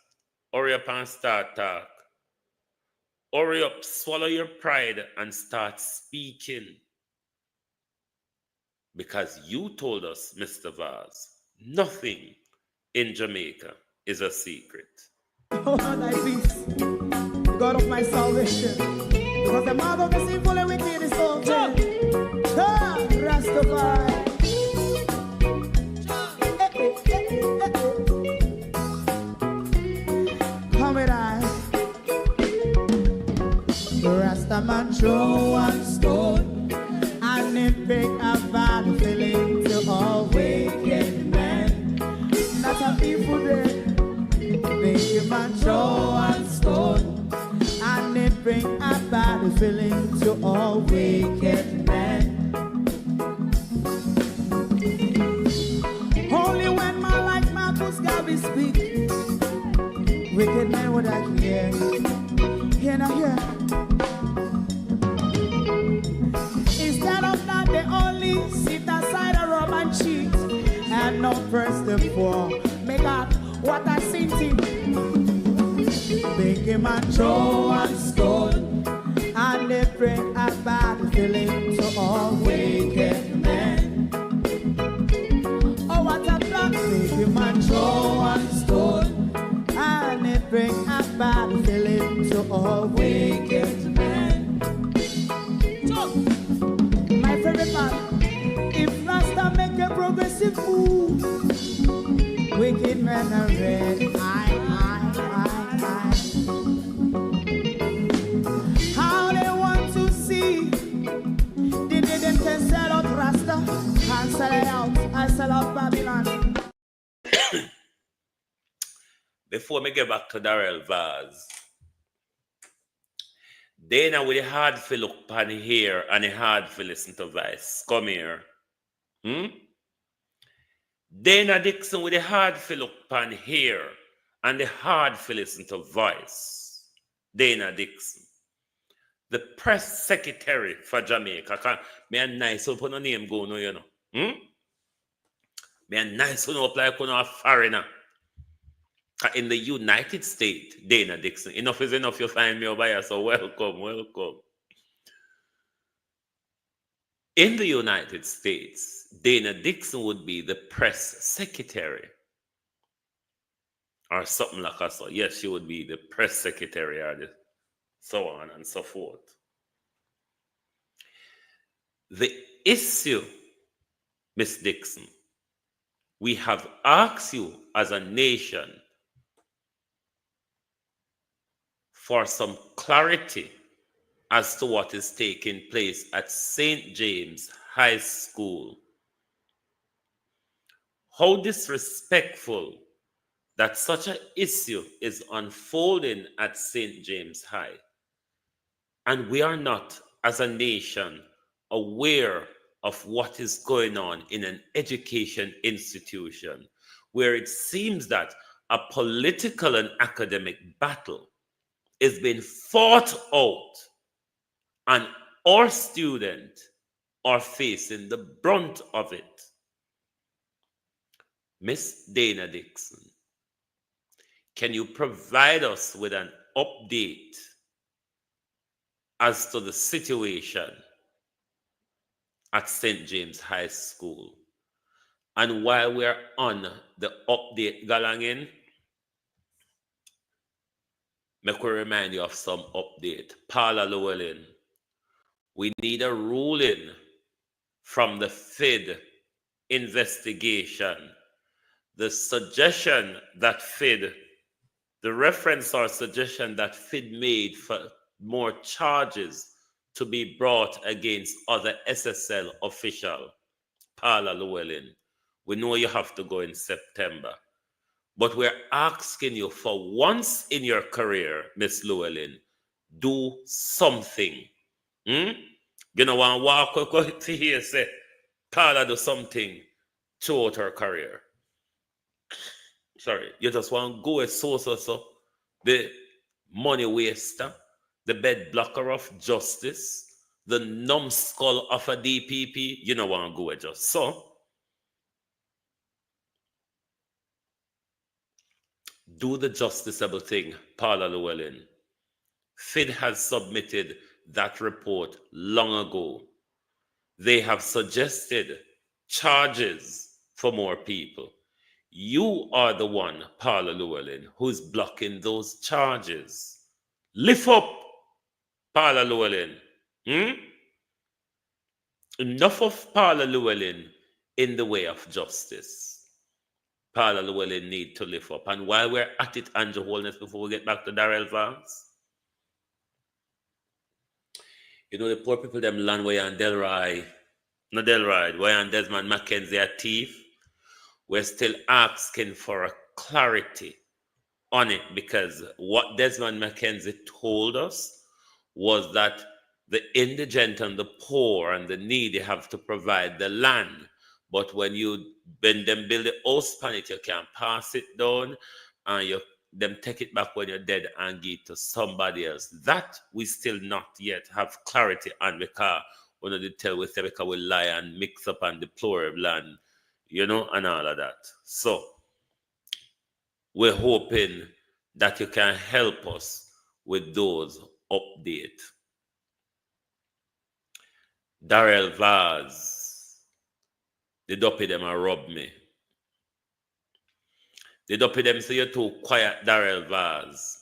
hurry up and start talk. Hurry up, swallow your pride and start speaking. Because you told us, Mr. Vaz, nothing in Jamaica is a secret. Oh, thy peace, God of my salvation. Because the mouth of the sinful and wicked is open. Rastafari. Come with I. Rastaman throw one stone, and it break a bad feeling to all wicked men. Not a people there. Make a man throw one stone, and it bring a bad feeling to all wicked men. Only when man like Marcus Garvey speak, wicked men would I hear. Hear now hear. Instead of that, they only sit aside and rob and cheat, and not first and four. Make God what I seen to. Make him a throw and stone, and they bring a bad feeling to all wicked men. Oh, what a plan! Make him a throw and stone, and they bring a bad feeling to all wicked men. So, my favorite man, if Rasta make a progressive move, wicked men are red. How they want to see the day them can sell out Rasta and sell it out and sell out Babylon. Before me get back to Daryl Vaz, Dana with the hard for look pan here and the hard for listen to voice. Come here. Dana Dixon with the hard for look pan here and the hard for listen to voice. Dana Dixon, the press secretary for Jamaica. Me a nice open no name go no, you know. Me a nice one up like a foreigner. In the United States, Dana Dixon. Enough is enough, you find me over here, so welcome, welcome. In the United States, Dana Dixon would be the press secretary. Or something like that. So yes, she would be the press secretary or so on and so forth. The issue, Miss Dixon, we have asked you as a nation for some clarity as to what is taking place at St. James High School. How disrespectful that such an issue is unfolding at St. James High. And we are not, as a nation, aware of what is going on in an education institution where it seems that a political and academic battle is being fought out and our students are facing the brunt of it. Miss Dana Dixon, can you provide us with an update as to the situation at St. James High School? And while we're on the update, Galangin, make we remind you of some update. Paula Llewellyn, we need a ruling from the FID investigation. The suggestion that FID, the reference or suggestion that FID made for more charges to be brought against other SSL official, Paula Llewellyn. We know you have to go in September, but we're asking you for once in your career, Miss Llewellyn, do something. You know, want to walk to here, say, Paula do something throughout her career. Sorry, you just want to go with so. The money waster, the bed blocker of justice, the numbskull of a DPP, you don't want to go with just so. Do the justiciable thing, Paula Llewellyn. FID has submitted that report long ago. They have suggested charges for more people. You are the one, Paula Llewellyn, who's blocking those charges. Lift up, Paula Llewellyn. Enough of Paula Llewellyn in the way of justice. Paula Llewellyn need to lift up. And while we're at it, Andrew Holness, before we get back to Daryl Vaz, you know the poor people them land where and Delroy, not Delroy, where and Desmond McKenzie are thief. We're still asking for a clarity on it, because what Desmond McKenzie told us was that the indigent and the poor and the needy have to provide the land. But when them build the house on it, you can pass it down and them take it back when you're dead and give it to somebody else. That we still not yet have clarity on, because one of the tell we say because we lie and mix up and deplore land, you know, and all of that. So we're hoping that you can help us with those updates. Daryl Vaz, the dopey them a rob me. The dopey them say you're too quiet, Daryl Vaz.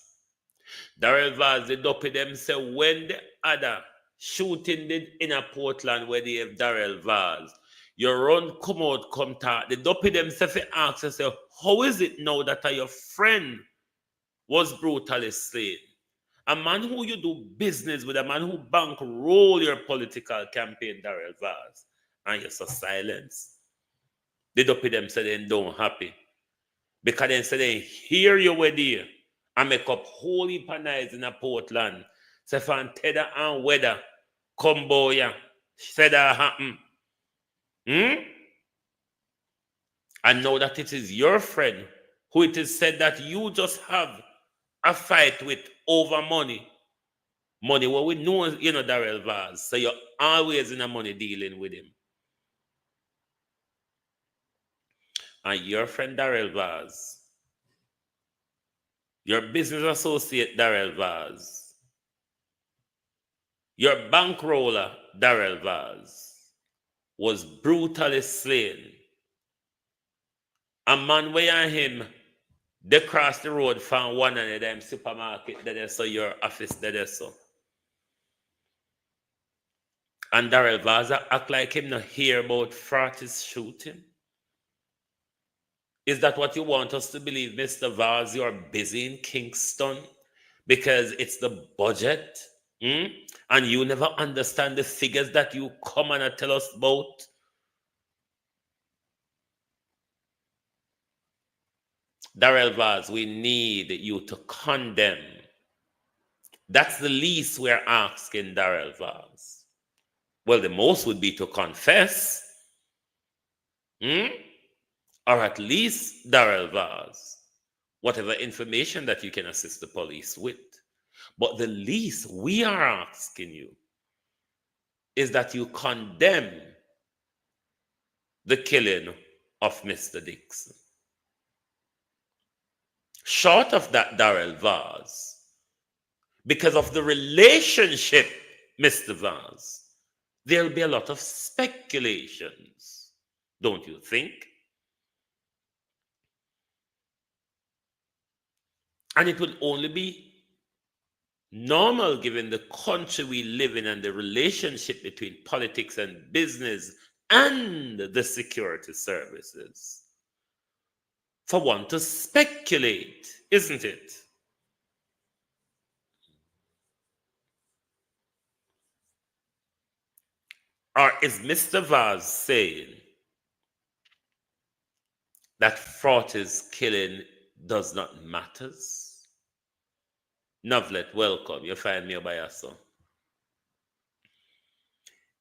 Daryl Vaz, the dopey them say when the other shooting did in a Portland where they have Daryl Vaz, you run, come out, come talk. The dopey them say for ask yourself, how is it now that your friend was brutally slain? A man who you do business with, a man who bankroll your political campaign, Daryl Vaz, and you're so silence. The dopey them say they don't happy. Because they say they hear you with you and make up whole heap of nights in a Portland. Say fan tether and weather come boy, say that happen. And know that it is your friend who it is said that you just have a fight with over money. Money, what we know, you know, Daryl Vaz. So you're always in a money dealing with him. And your friend Daryl Vaz, your business associate Daryl Vaz, your bankroller Daryl Vaz was brutally slain. A man where him, they cross the road from one of them supermarket there, so your office there, so. And Daryl Vaz act like him not hear about Fratis shooting. Is that what you want us to believe, Mr. Vaz? You're busy in Kingston because it's the budget, and you never understand the figures that you come and tell us about? Daryl Vaz, we need you to condemn. That's the least we're asking, Daryl Vaz. Well, the most would be to confess. Or at least, Daryl Vaz, whatever information that you can assist the police with. But the least we are asking you is that you condemn the killing of Mr. Dixon. short of that Daryl Vaz, because of the relationship, Mr. Vaz, there'll be a lot of speculations, don't you think? And it will only be normal given the country we live in and the relationship between politics and business and the security services for one to speculate, isn't it? Or is Mr. Vaz saying that Fraughty's killing does not matter? Novlet, welcome. You find me by us.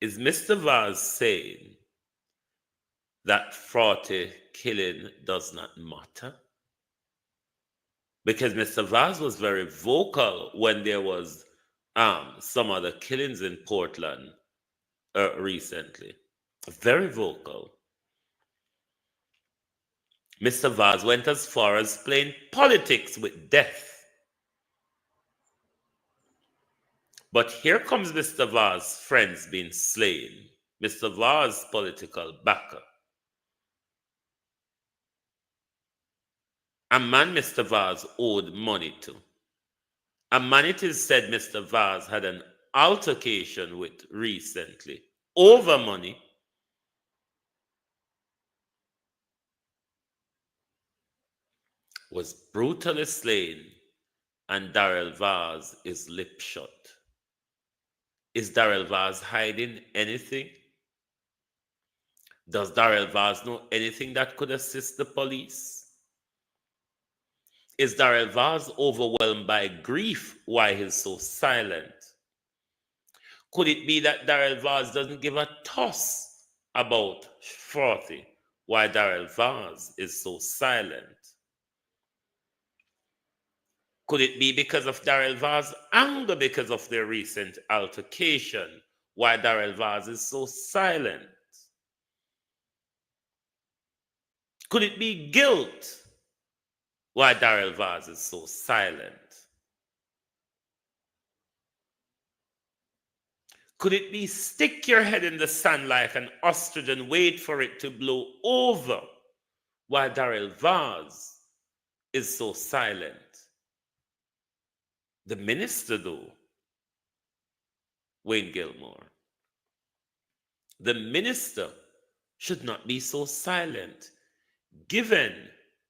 Is Mr. Vaz saying that Fraughty killing does not matter? Because Mr. Vaz was very vocal when there was some other killings in Portland recently. Very vocal. Mr. Vaz went as far as playing politics with death. But here comes Mr. Vaz's friends being slain. Mr. Vaz's political backer. A man Mr. Vaz owed money to. A man it is said Mr. Vaz had an altercation with recently over money. Was brutally slain, and Daryl Vaz is lip shut. Is Daryl Vaz hiding anything? Does Daryl Vaz know anything that could assist the police? Is Daryl Vaz overwhelmed by grief why he's so silent? Could it be that Daryl Vaz doesn't give a toss about Fraughty, why Daryl Vaz is so silent? Could it be because of Daryl Vaz's anger because of their recent altercation, why Daryl Vaz is so silent? Could it be guilt, why Daryl Vaz is so silent? Could it be stick your head in the sand like an ostrich and wait for it to blow over, why Daryl Vaz is so silent? The minister, though, Wayne Gilmore, the minister should not be so silent given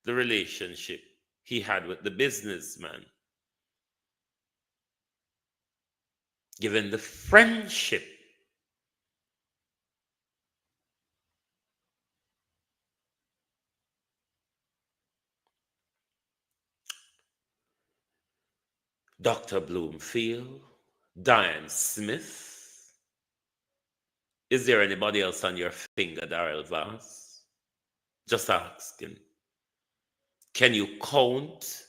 the relationship he had with the businessman, given the friendship. Dr. Bloomfield, Diane Smith. Is there anybody else on your finger, Daryl Vaz? Just asking. Can you count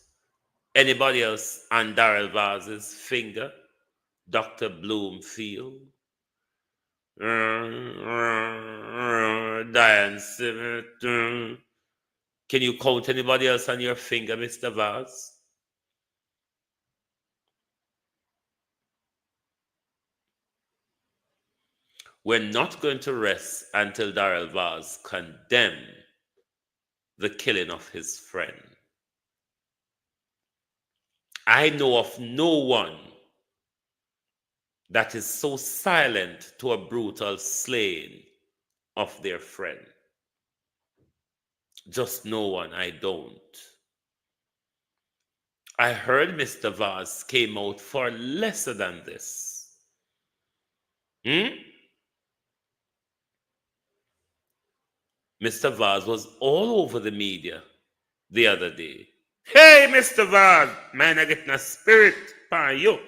anybody else on Daryl Vaz's finger? Dr. Bloomfield, Diane Smith. Can you count anybody else on your finger, Mr. Vaz? We're not going to rest until Daryl Vaz condemn the killing of his friend. I know of no one that is so silent to a brutal slaying of their friend. Just no one, I don't. I heard Mr. Vaz came out for lesser than this. Mr. Vaz was all over the media the other day. Hey, Mr. Vaz, man, I get no spirit by you.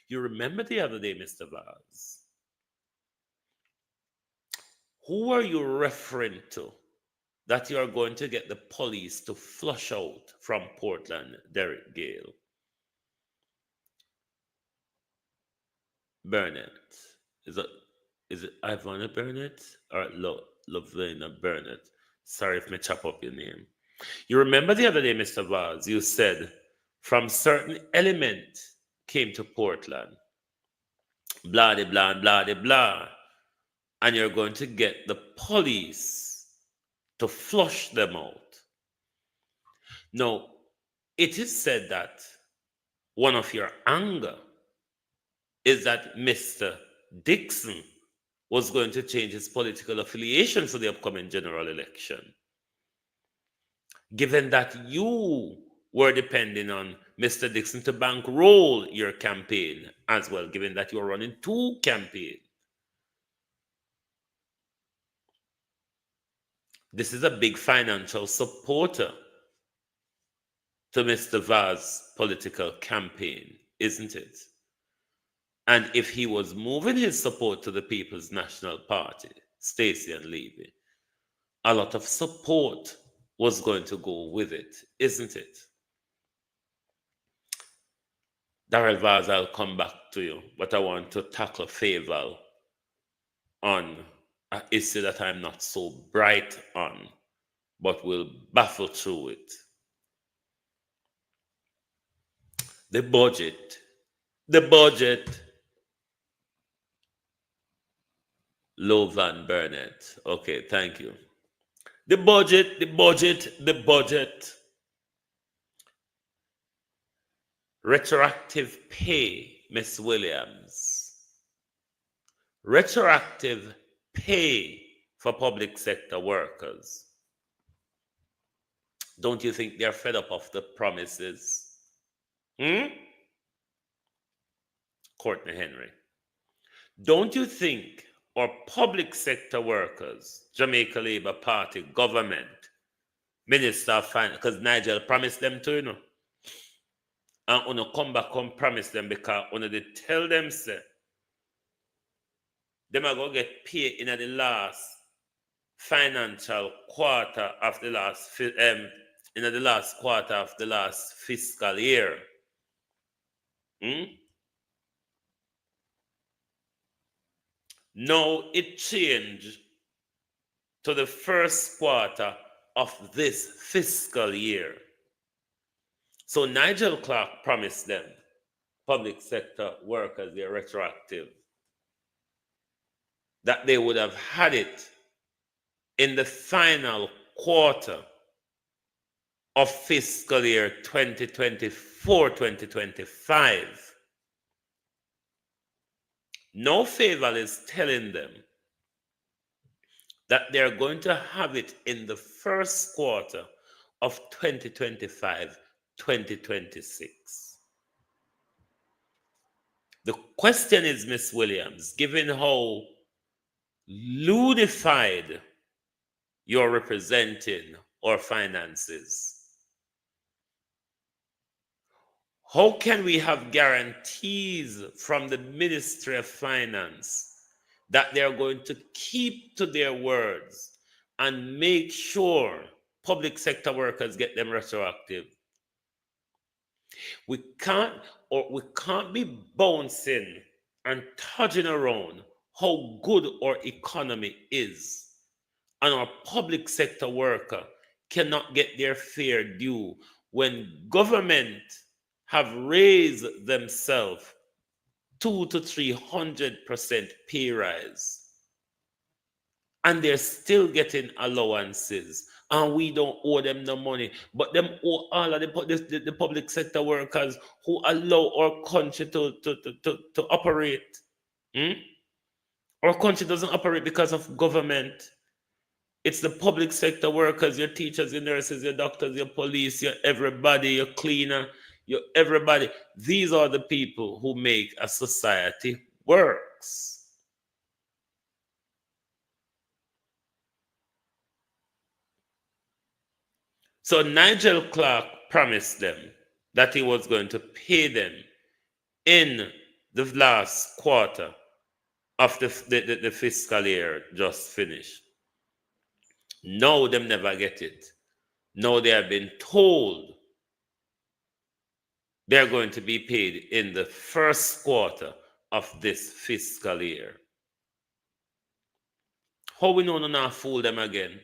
You remember the other day, Mr. Vaz? Who are you referring to that you are going to get the police to flush out from Portland, Derek Gale? Burnett. Is it Ivana Burnett or Lovena Burnett? Sorry if I chop up your name. You remember the other day, Mr. Vaz, you said from certain element came to Portland, blah, de, blah, blah, de, blah, and you're going to get the police to flush them out. Now, it is said that one of your anger is that Mr. Dixon was going to change his political affiliation for the upcoming general election. Given that you were depending on Mr. Dixon to bankroll your campaign as well, given that you're running two campaigns. This is a big financial supporter to Mr. Vaz's political campaign, isn't it? And if he was moving his support to the People's National Party, Stacey and Levy, a lot of support was going to go with it, isn't it? Daryl Vaz, I'll come back to you, but I want to tackle Faval on an issue that I'm not so bright on, but will baffle through it. The budget. Low Van Burnett. Okay, thank you. The budget. Retroactive pay, Miss Williams. Retroactive pay for public sector workers. Don't you think they're fed up of the promises? Courtney Henry. Don't you think our public sector workers, Jamaica Labour Party, government, Minister of Finance, because Nigel promised them to, you know, and when you come back and promise them because when they tell them, say, them are going to get paid in the last financial quarter of the last quarter of the last fiscal year. Now it changed to the first quarter of this fiscal year. So Nigel Clark promised them, public sector workers, they're retroactive, that they would have had it in the final quarter of fiscal year 2024-2025. No Faval is telling them that they're going to have it in the first quarter of 2025-2026. The question is, Miss Williams, given how ludified you're representing our finances, how can we have guarantees from the Ministry of Finance that they're going to keep to their words and make sure public sector workers get them retroactive? We can't be bouncing and touching around how good our economy is, and our public sector worker cannot get their fair due when government have raised themselves 200 to 300% pay rise, and they're still getting allowances, and we don't owe them no money, but them owe all of the public sector workers who allow our country to operate. Our country doesn't operate because of government. It's the public sector workers, your teachers, your nurses, your doctors, your police, your everybody, your cleaner, your everybody. These are the people who make a society works. So Nigel Clark promised them that he was going to pay them in the last quarter of the fiscal year just finished. No, them never get it. No, they have been told they're going to be paid in the first quarter of this fiscal year. How we know not fool them again?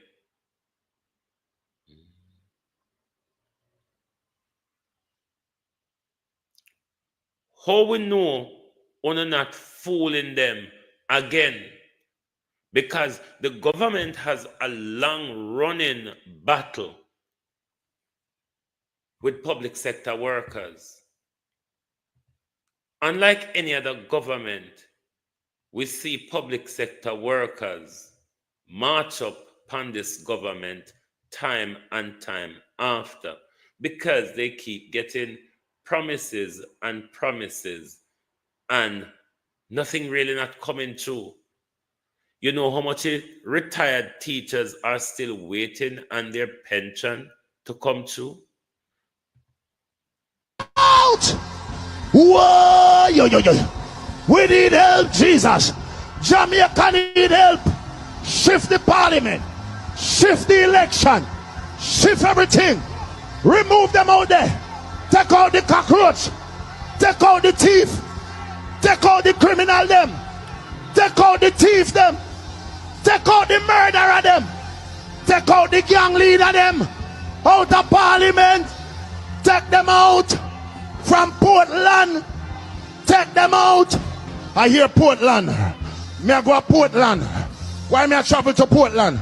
How we know we're not fooling them again? Because the government has a long-running battle with public sector workers. Unlike any other government, we see public sector workers march up upon this government time and time after because they keep getting promises and nothing really not coming true. You know how much retired teachers are still waiting on their pension to come true? Out! Whoa! Yo, yo, yo. We need help, Jesus. Jamaica need help. Shift the parliament. Shift the election. Shift everything. Remove them out there. Take out the cockroach. Take out the thief. Take out the criminal them. Take out the thief them. Take out the murderer them. Take out the gang leader them. Out of parliament. Take them out. From Portland. Take them out. I hear Portland. Me I go to Portland. Why me I travel to Portland?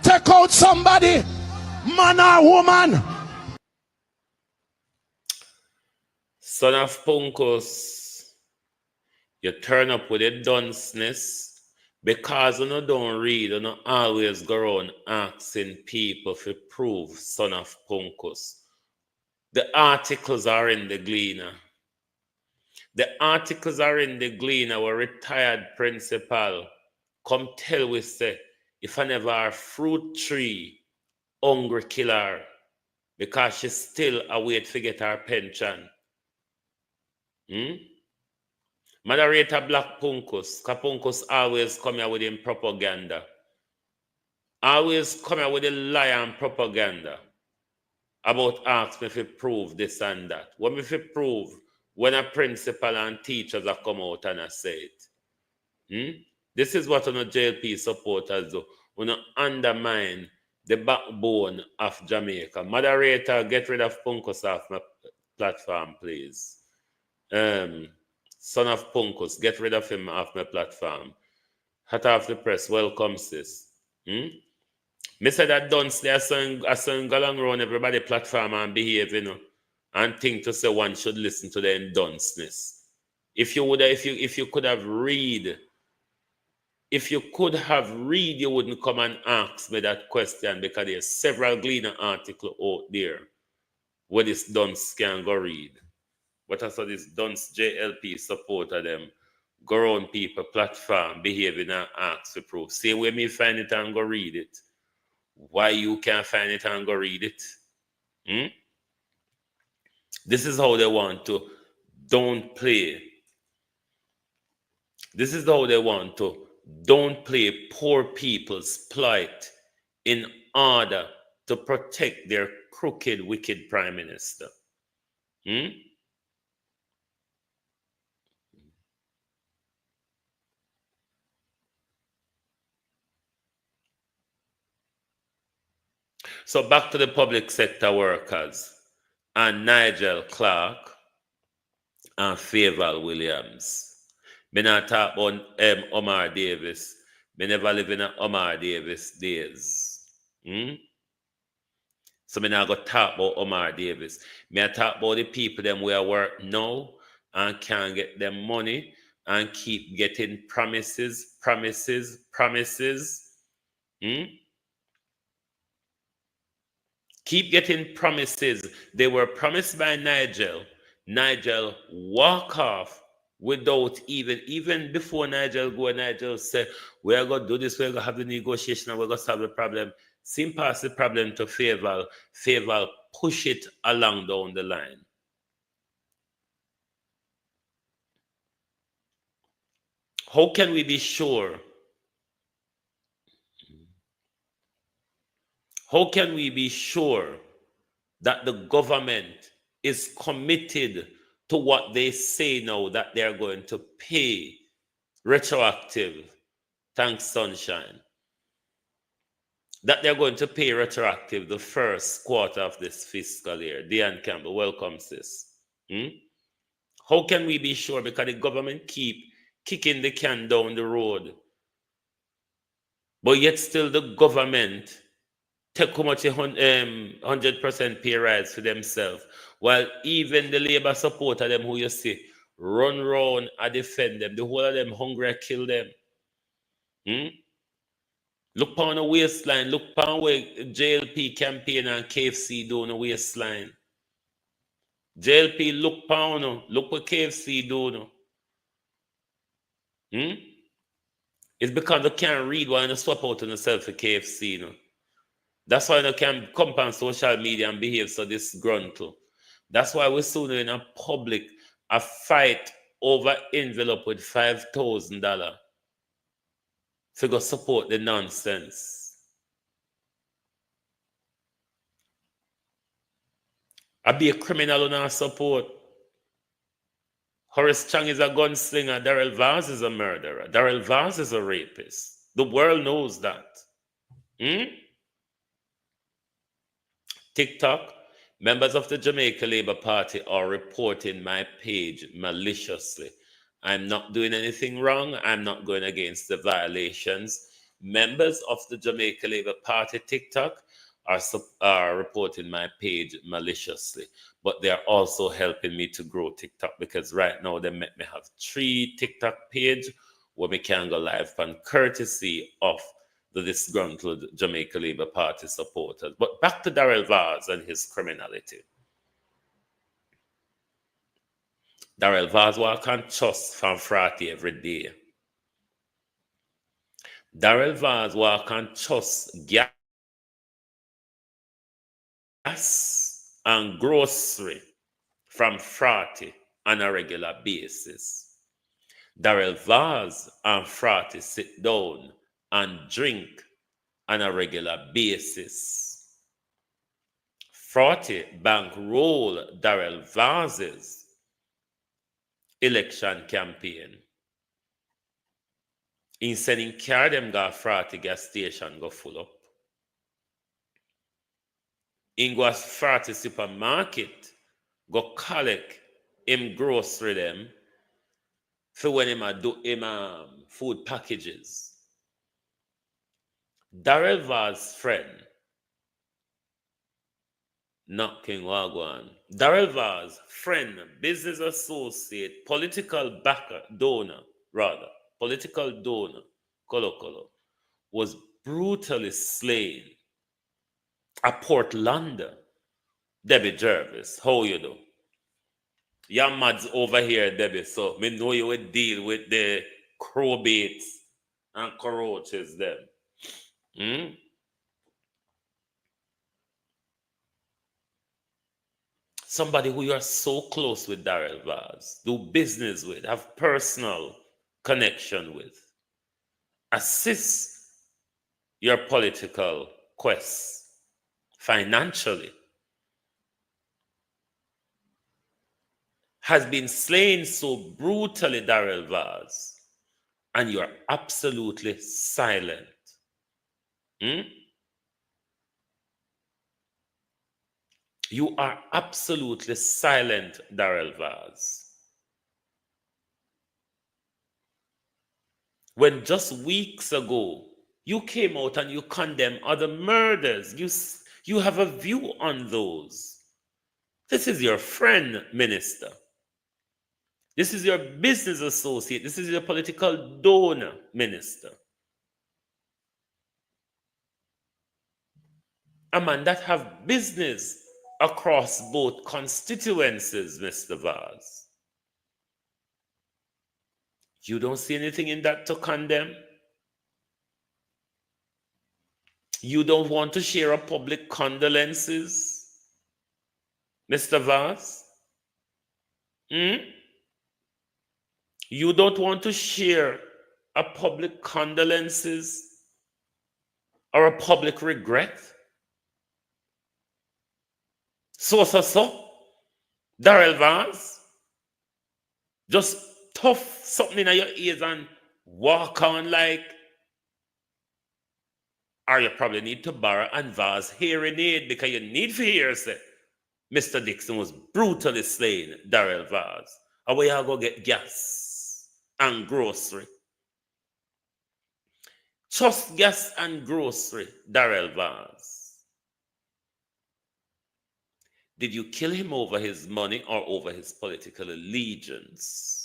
Take out somebody. Man or woman. Son of Punkos, you turn up with a dunceness because you don't read, you always go around asking people to prove Son of Punkos. The articles are in the Gleaner. The articles are in the Gleaner. Our retired principal come tell we say, if I never a fruit tree, hungry killer, because she still await to get her pension. Moderator Black Punkus, because Punkus always come here with him propaganda. Always come here with a lie and propaganda about ask me if it prove this and that. What if it prove when a principal and teachers have come out and have said it? This is what JLP supporters do. We undermine the backbone of Jamaica. Moderator, get rid of Punkus off my platform, please. Son of Punkus, get rid of him off my platform. Hat off the press, welcome sis. Me say that Dunce, I sang go along around everybody platform and behave, and think to say one should listen to the dunceness. If you could have read, you wouldn't come and ask me that question, because there's several Gleaner articles out there where this dunce can go read. But I saw this dunce JLP supporter them go around people platform behaving and ask for proof. Same way me find it and go read it. Why you can't find it and go read it? This is how they want to don't play. This is how they want to don't play poor people's plight in order to protect their crooked, wicked prime minister. So back to the public sector workers and Nigel Clark and Favour Williams. Me not talk about Omar Davis. Me never live in a Omar Davis days. So me not go talk about Omar Davis. Me I talk about the people them who are work now and can't get them money and keep getting promises. Keep getting promises. They were promised by Nigel. Nigel walk off without even before Nigel go. Nigel said, we're going to do this, we're going to have the negotiation, and we're going to solve the problem. Sim pass the problem to Favour. Favour push it along down the line. How can we be sure? How can we be sure that the government is committed to what they say now, that they're going to pay retroactive? Thanks, Sunshine. That they're going to pay retroactive the first quarter of this fiscal year. Diane Campbell, welcome, sis. How can we be sure? Because the government keep kicking the can down the road. But yet still the government take how much 100% pay rise for themselves. While even the labor supporter them who you see run round and defend them, the whole of them hungry kill them. Look on the waistline, look on where JLP campaign and KFC do on the waistline. JLP look on, look what KFC do. It's because they can't read why they swap out on themselves for KFC. That's why they can come on social media and behave so disgruntled. That's why we're soon in a public a fight over envelope with $5,000 to go support the nonsense. I be a criminal on our support. Horace Chang is a gunslinger. Daryl Vaz is a murderer. Daryl Vaz is a rapist. The world knows that. TikTok, members of the Jamaica Labour Party are reporting my page maliciously. I'm not doing anything wrong. I'm not going against the violations. Members of the Jamaica Labour Party TikTok are reporting my page maliciously, but they're also helping me to grow TikTok, because right now they make me have 3 TikTok pages where we can go live on courtesy of the disgruntled Jamaica Labour Party supporters. But back to Daryl Vaz and his criminality. Daryl Vaz walk on trust from Frati every day. Daryl Vaz walk on trust gas and grocery from Frati on a regular basis. Daryl Vaz and Frati sit down and drink on a regular basis. Frati bankroll Daryl Vaz's election campaign. In sending car them go Frati gas station go full up. In go Frati supermarket go collect him grocery them for when him a do him food packages. Daryl Vaz's friend, not King Wagwan. Daryl Vaz, friend, business associate, political donor, Kolo, was brutally slain at Port London. Debbie Jervis, how you do? Your mad's over here, Debbie, so me know you would deal with the crowbaits and cockroaches them. Somebody who you are so close with, Daryl Vaz, do business with, have personal connection with, assist your political quest financially, has been slain so brutally, Daryl Vaz, and you are absolutely silent. You are absolutely silent, Daryl Vaz. When just weeks ago, you came out and you condemned other murders. You have a view on those. This is your friend, minister. This is your business associate. This is your political donor, minister. A man that have business across both constituencies, Mr. Vaz. You don't see anything in that to condemn? You don't want to share a public condolences, Mr. Vaz? You don't want to share a public condolences or a public regret? So, Daryl Vaz, just tough something in your ears and walk on like, or you probably need to borrow and Vaz hearing aid because you need to hear, say, Mr. Dixon was brutally slain, Daryl Vaz. Or where you go get gas and grocery? Just gas and grocery, Daryl Vaz. Did you kill him over his money or over his political allegiance?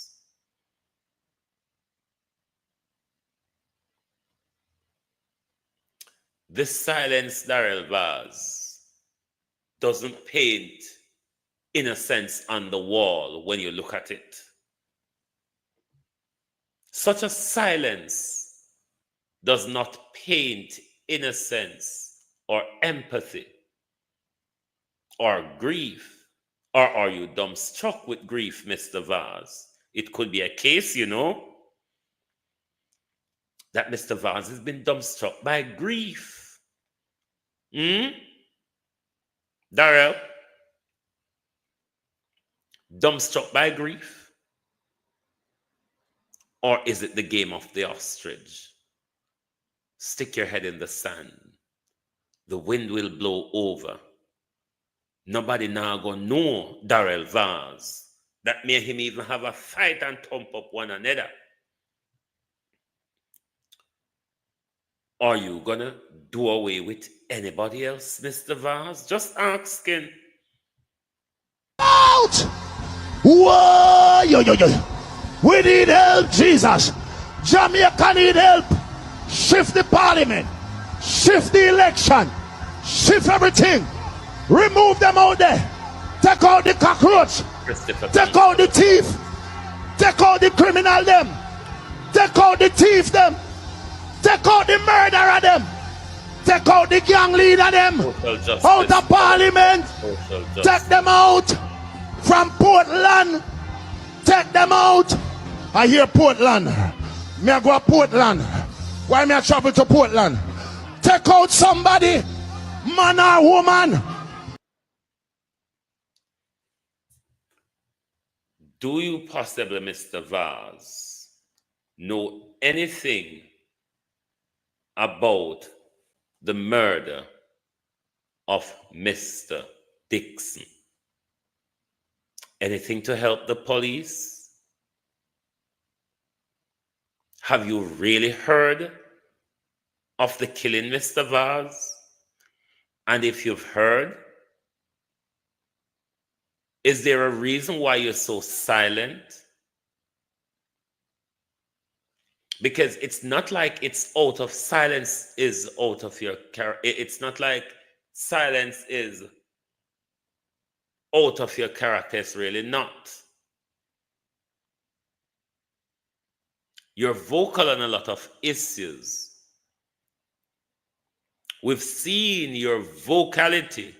This silence, Daryl Vaz, doesn't paint innocence on the wall when you look at it. Such a silence does not paint innocence or empathy or grief. Or are you dumbstruck with grief, Mr. Vaz? It could be a case, that Mr. Vaz has been dumbstruck by grief. Daryl? Dumbstruck by grief? Or is it the game of the ostrich? Stick your head in the sand. The wind will blow over. Nobody now gonna know Daryl Vaz. That made him even have a fight and thump up one another. Are you gonna do away with anybody else, Mr. Vaz? Just asking. Out! Whoa! Yo. We need help, Jesus. Jamaica need help. Shift the parliament. Shift the election. Shift everything. Remove them out there. Take out the cockroach. Take out the thief. Take out the criminal them. Take out the thief them. Take out the murderer them. Take out the gang leader them. Out of parliament. Take them out from Portland. Take them out. I hear Portland. Me I go to Portland. Why me I travel to Portland? Take out somebody, man or woman. Do you possibly, Mr. Vaz, know anything about the murder of Mr. Dixon? Anything to help the police? Have you really heard of the killing, Mr. Vaz? And if you've heard, is there a reason why you're so silent? Because it's not like it's out of silence is out of your character. It's not like silence is out of your character. It's really not. You're vocal on a lot of issues. We've seen your vocality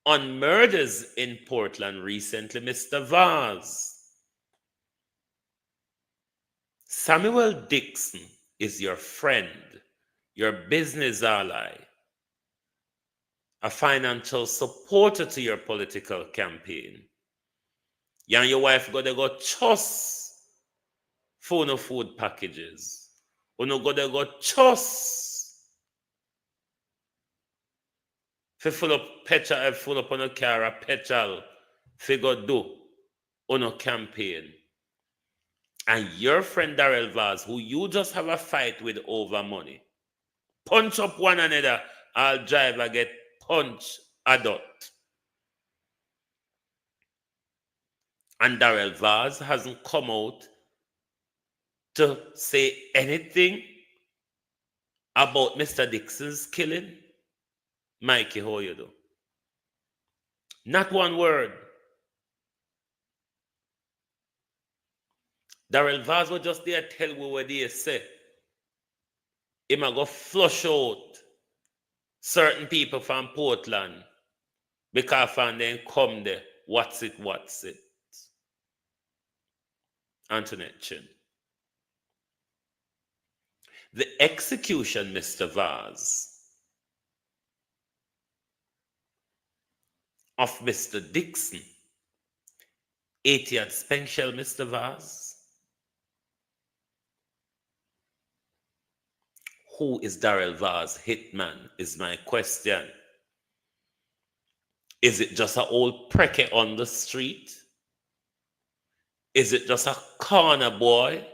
on murders in Portland recently, Mr. Vaz. Samuel Dixon is your friend, your business ally, a financial supporter to your political campaign. You and your wife go chus for no food packages. You no go chus for full up petrol, full up on a car, a petrol, for go do on a campaign. And your friend Daryl Vaz, who you just have a fight with over money, punch up one another, I'll drive and get punch adult. And Daryl Vaz hasn't come out to say anything about Mr. Dixon's killing. Mikey, how you do? Not one word. Daryl Vaz was just there tell me what they say. He might go flush out certain people from Portland because and then come there. What's it? Antoinette Chin. The execution, Mr. Vaz, of Mr. Dixon, 80th Spenshell, Mr. Vaz. Who is Daryl Vaz Hitman is my question. Is it just an old precke on the street? Is it just a corner boy?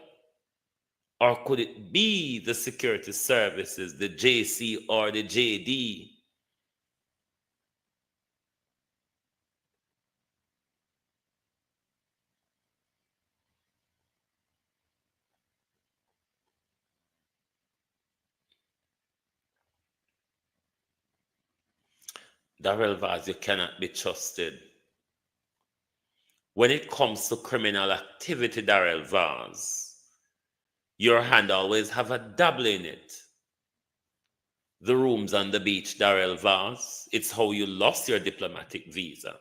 Or could it be the security services, the JC or the JD? Daryl Vaz, you cannot be trusted. When it comes to criminal activity, Daryl Vaz, your hand always have a dabble in it. The rooms on the beach, Daryl Vaz, it's how you lost your diplomatic visa.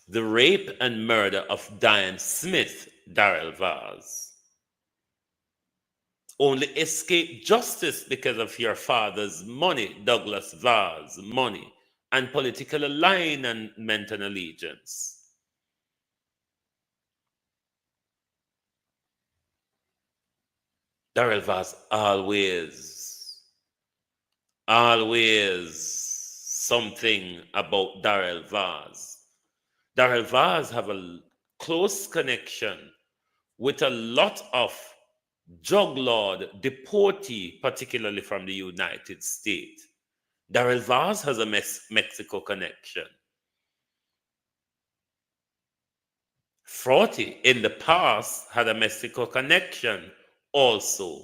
The rape and murder of Diane Smith, Daryl Vaz, only escaped justice because of your father's money, Douglas Vaz, money, and political alignment and allegiance. Daryl Vaz always something about Daryl Vaz. Daryl Vaz have a close connection with a lot of drug lord deportee, particularly from the United States. Daryl Vaz has a Mexico connection. Fraughty in the past had a Mexico connection also.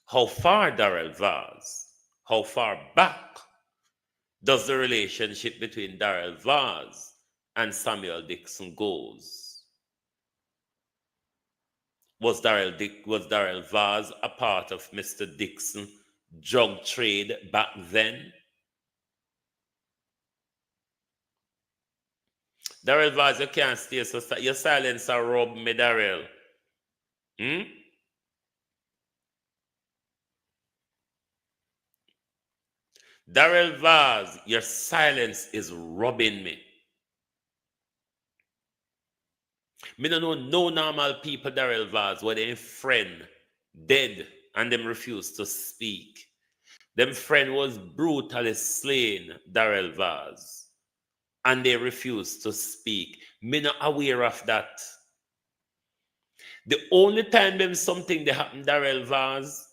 How far, Daryl Vaz, how far back does the relationship between Daryl Vaz and Samuel Dixon goes? Was Daryl Vaz a part of Mr. Dixon's drug trade back then? Daryl Vaz, you can't stay so your silence a rub me, Daryl. Daryl Vaz, your silence is rubbing me. Me don't know no normal people, Daryl Vaz, where their friend dead and them refuse to speak. Them friend was brutally slain, Daryl Vaz, and they refuse to speak. Me not aware of that. The only time them something they happen, Daryl Vaz,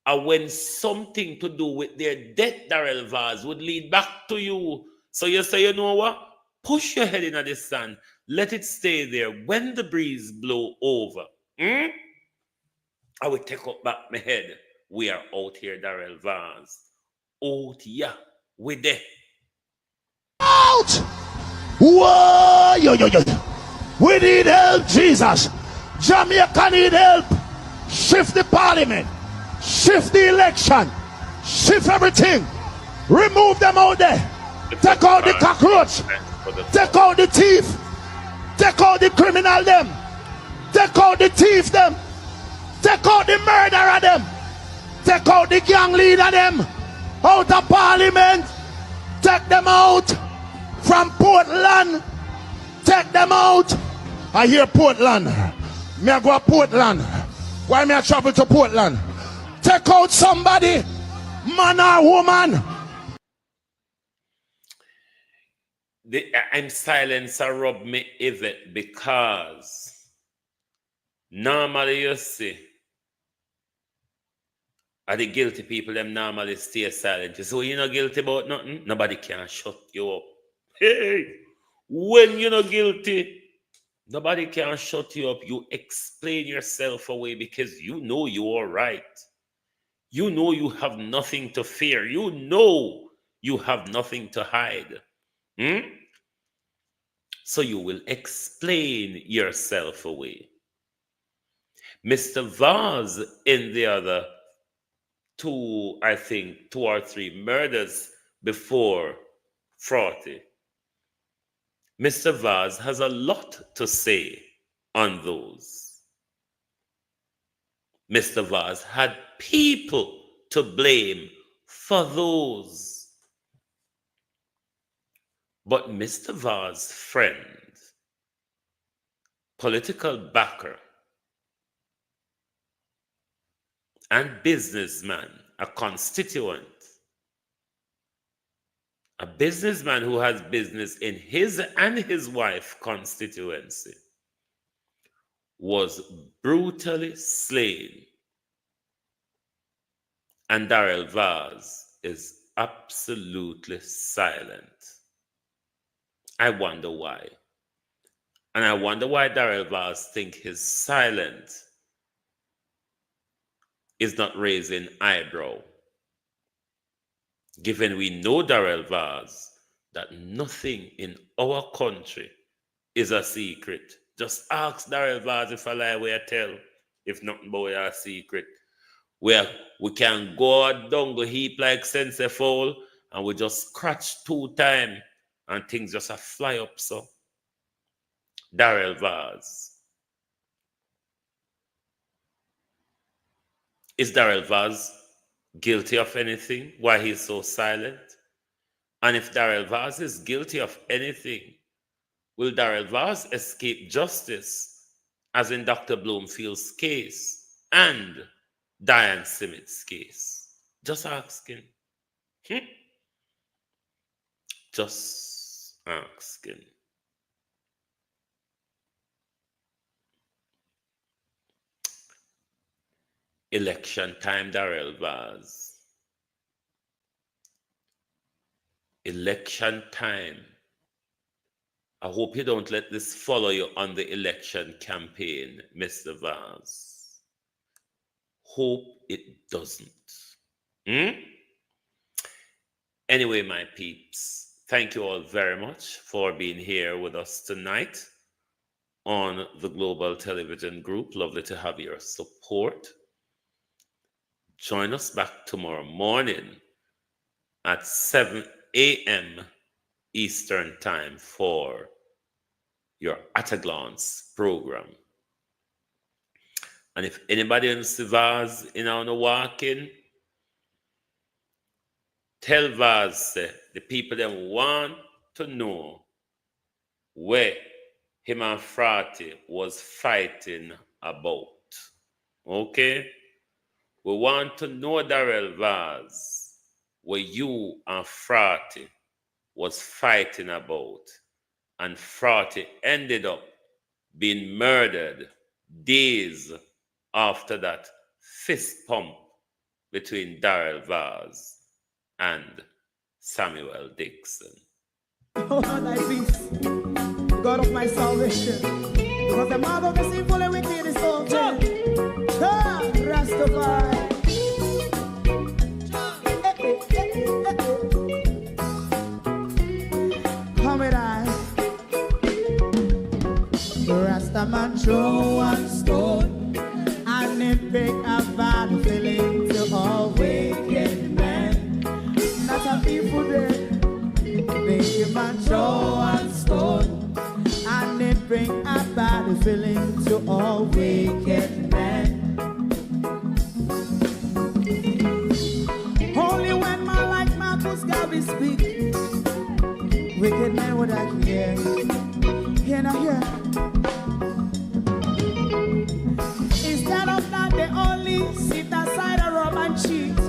are when something to do with their death, Daryl Vaz, would lead back to you. So you say, you know what? Push your head into the sand. Let it stay there. When the breeze blow over, I will take up back my head. We are out here, Daryl Vaz. Out here. We there. Out! Whoa! Yo, yo, yo. We need help, Jesus. Jamaica need help. Shift the parliament. Shift the election. Shift everything. Remove them out there. Take out the cockroach. Take out the thief. Take out the criminal them. Take out the thief them. Take out the murderer them. Take out the gang leader them. Out of parliament. Take them out. From Portland. Take them out. I hear Portland. Me I go to Portland. Why me I travel to Portland? Take out somebody. Man or woman. I'm silence rub me Yvette because normally you see are the guilty people them normally stay silent. So you're not guilty about nothing, nobody can shut you up. Hey, when you're not guilty, nobody can shut you up. You explain yourself away because you know you are right. You know you have nothing to fear. You know you have nothing to hide. So you will explain yourself away. Mr. Vaz in the other two or three murders before Fraughty, Mr. Vaz has a lot to say on those. Mr. Vaz had people to blame for those. But Mr. Vaz's friend, political backer, and businessman, a constituent, a businessman who has business in his and his wife constituency, was brutally slain. And Daryl Vaz is absolutely silent. I wonder why. And I wonder why Daryl Vaz think his silence is not raising eyebrow. Given we know Daryl Vaz, that nothing in our country is a secret. Just ask Daryl Vaz if I lie where I tell, if nothing but a secret. Where we can go down the heap like sense fowl and we just scratch 2 times and things just a fly up. So Daryl Vaz. Is Daryl Vaz guilty of anything? Why he's so silent? And if Daryl Vaz is guilty of anything, will Daryl Vaz escape justice, as in Dr. Bloomfield's case and Diane Smith's case? Just asking. Just asking. Election time, Daryl Vaz. Election time. I hope you don't let this follow you on the election campaign, Mr. Vaz. Hope it doesn't. Anyway, my peeps, thank you all very much for being here with us tonight on the Global Television Group. Lovely to have your support. Join us back tomorrow morning at 7 a.m. Eastern Time for your At a Glance program. And if anybody in Vaz in on the walking, tell Vaz the people them want to know where him and Frati was fighting about. Okay? We want to know, Daryl Vaz, where you and Frati was fighting about. And Frati ended up being murdered days after that fist pump between Daryl Vaz and Samuel Dixon. Oh, thy peace, God of my salvation, because the mouth of the sinful and wicked is open. Rastafari. Come with I. Rastaman throw one stone and it bring a bad feeling to all wicked men. Not a people there. Make a man throw one stone and it bring a bad feeling to all wicked men. Only when man like Marcus Garvey speak, wicked men would I hear. Hear now hear. Instead of that, they only sit aside and rob and cheat,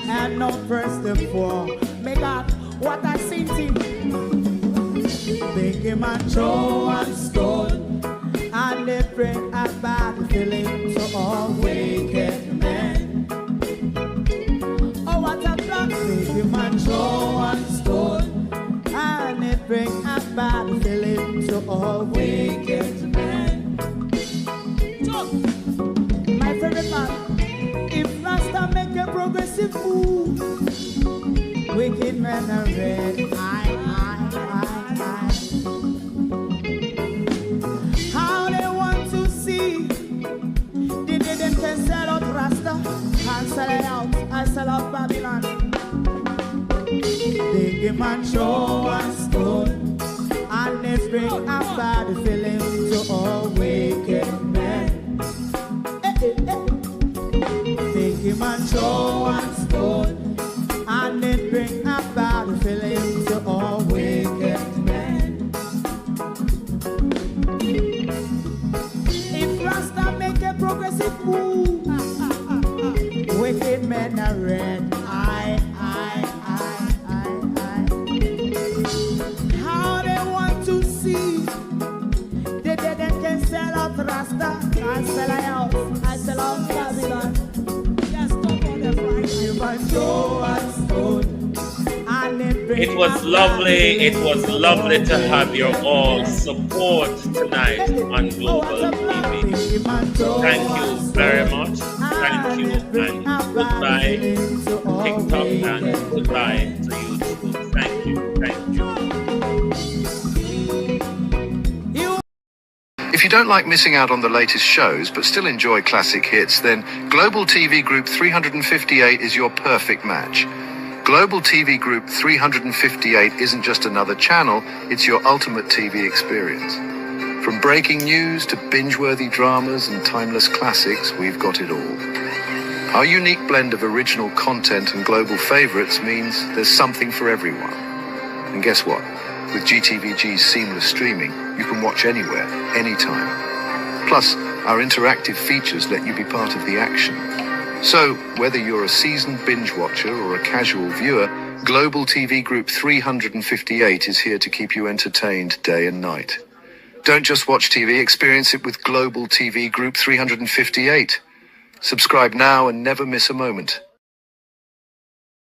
and not first and four. Make God what I seen to. Make him a throw and stone, and they bring a bad feeling to all wicked men. Oh, what a plan! Make him a throw and stone, and it bring a bad feeling to all wicked men. So, my favorite man, if Rasta make a progressive move, wicked men are red. How they want to see the day them can sell out Rasta and sell it out, I sell out Babylon. They give man show and stone, and they bring a bad feeling to all wicked men. They give man show and stone, and they bring a bad feeling to all wicked men. If Rasta make a progressive move, wicked men are red. Vessel of Babylon. Yes, come on, the Friday, man, show us good. It was lovely. It was lovely to have your all support tonight on Global TV. Thank you very much. Thank you, and goodbye TikTok and goodbye to YouTube. Thank you. Thank you. If you don't like missing out on the latest shows but still enjoy classic hits, then Global TV Group 358 is your perfect match. Global TV Group 358 isn't just another channel, it's your ultimate TV experience. From breaking news to binge-worthy dramas and timeless classics, we've got it all. Our unique blend of original content and global favorites means there's something for everyone. And guess what? With GTVG's seamless streaming, you can watch anywhere, anytime. Plus, our interactive features let you be part of the action. So, whether you're a seasoned binge watcher or a casual viewer, Global TV Group 358 is here to keep you entertained day and night. Don't just watch TV, experience it with Global TV Group 358. Subscribe now and never miss a moment.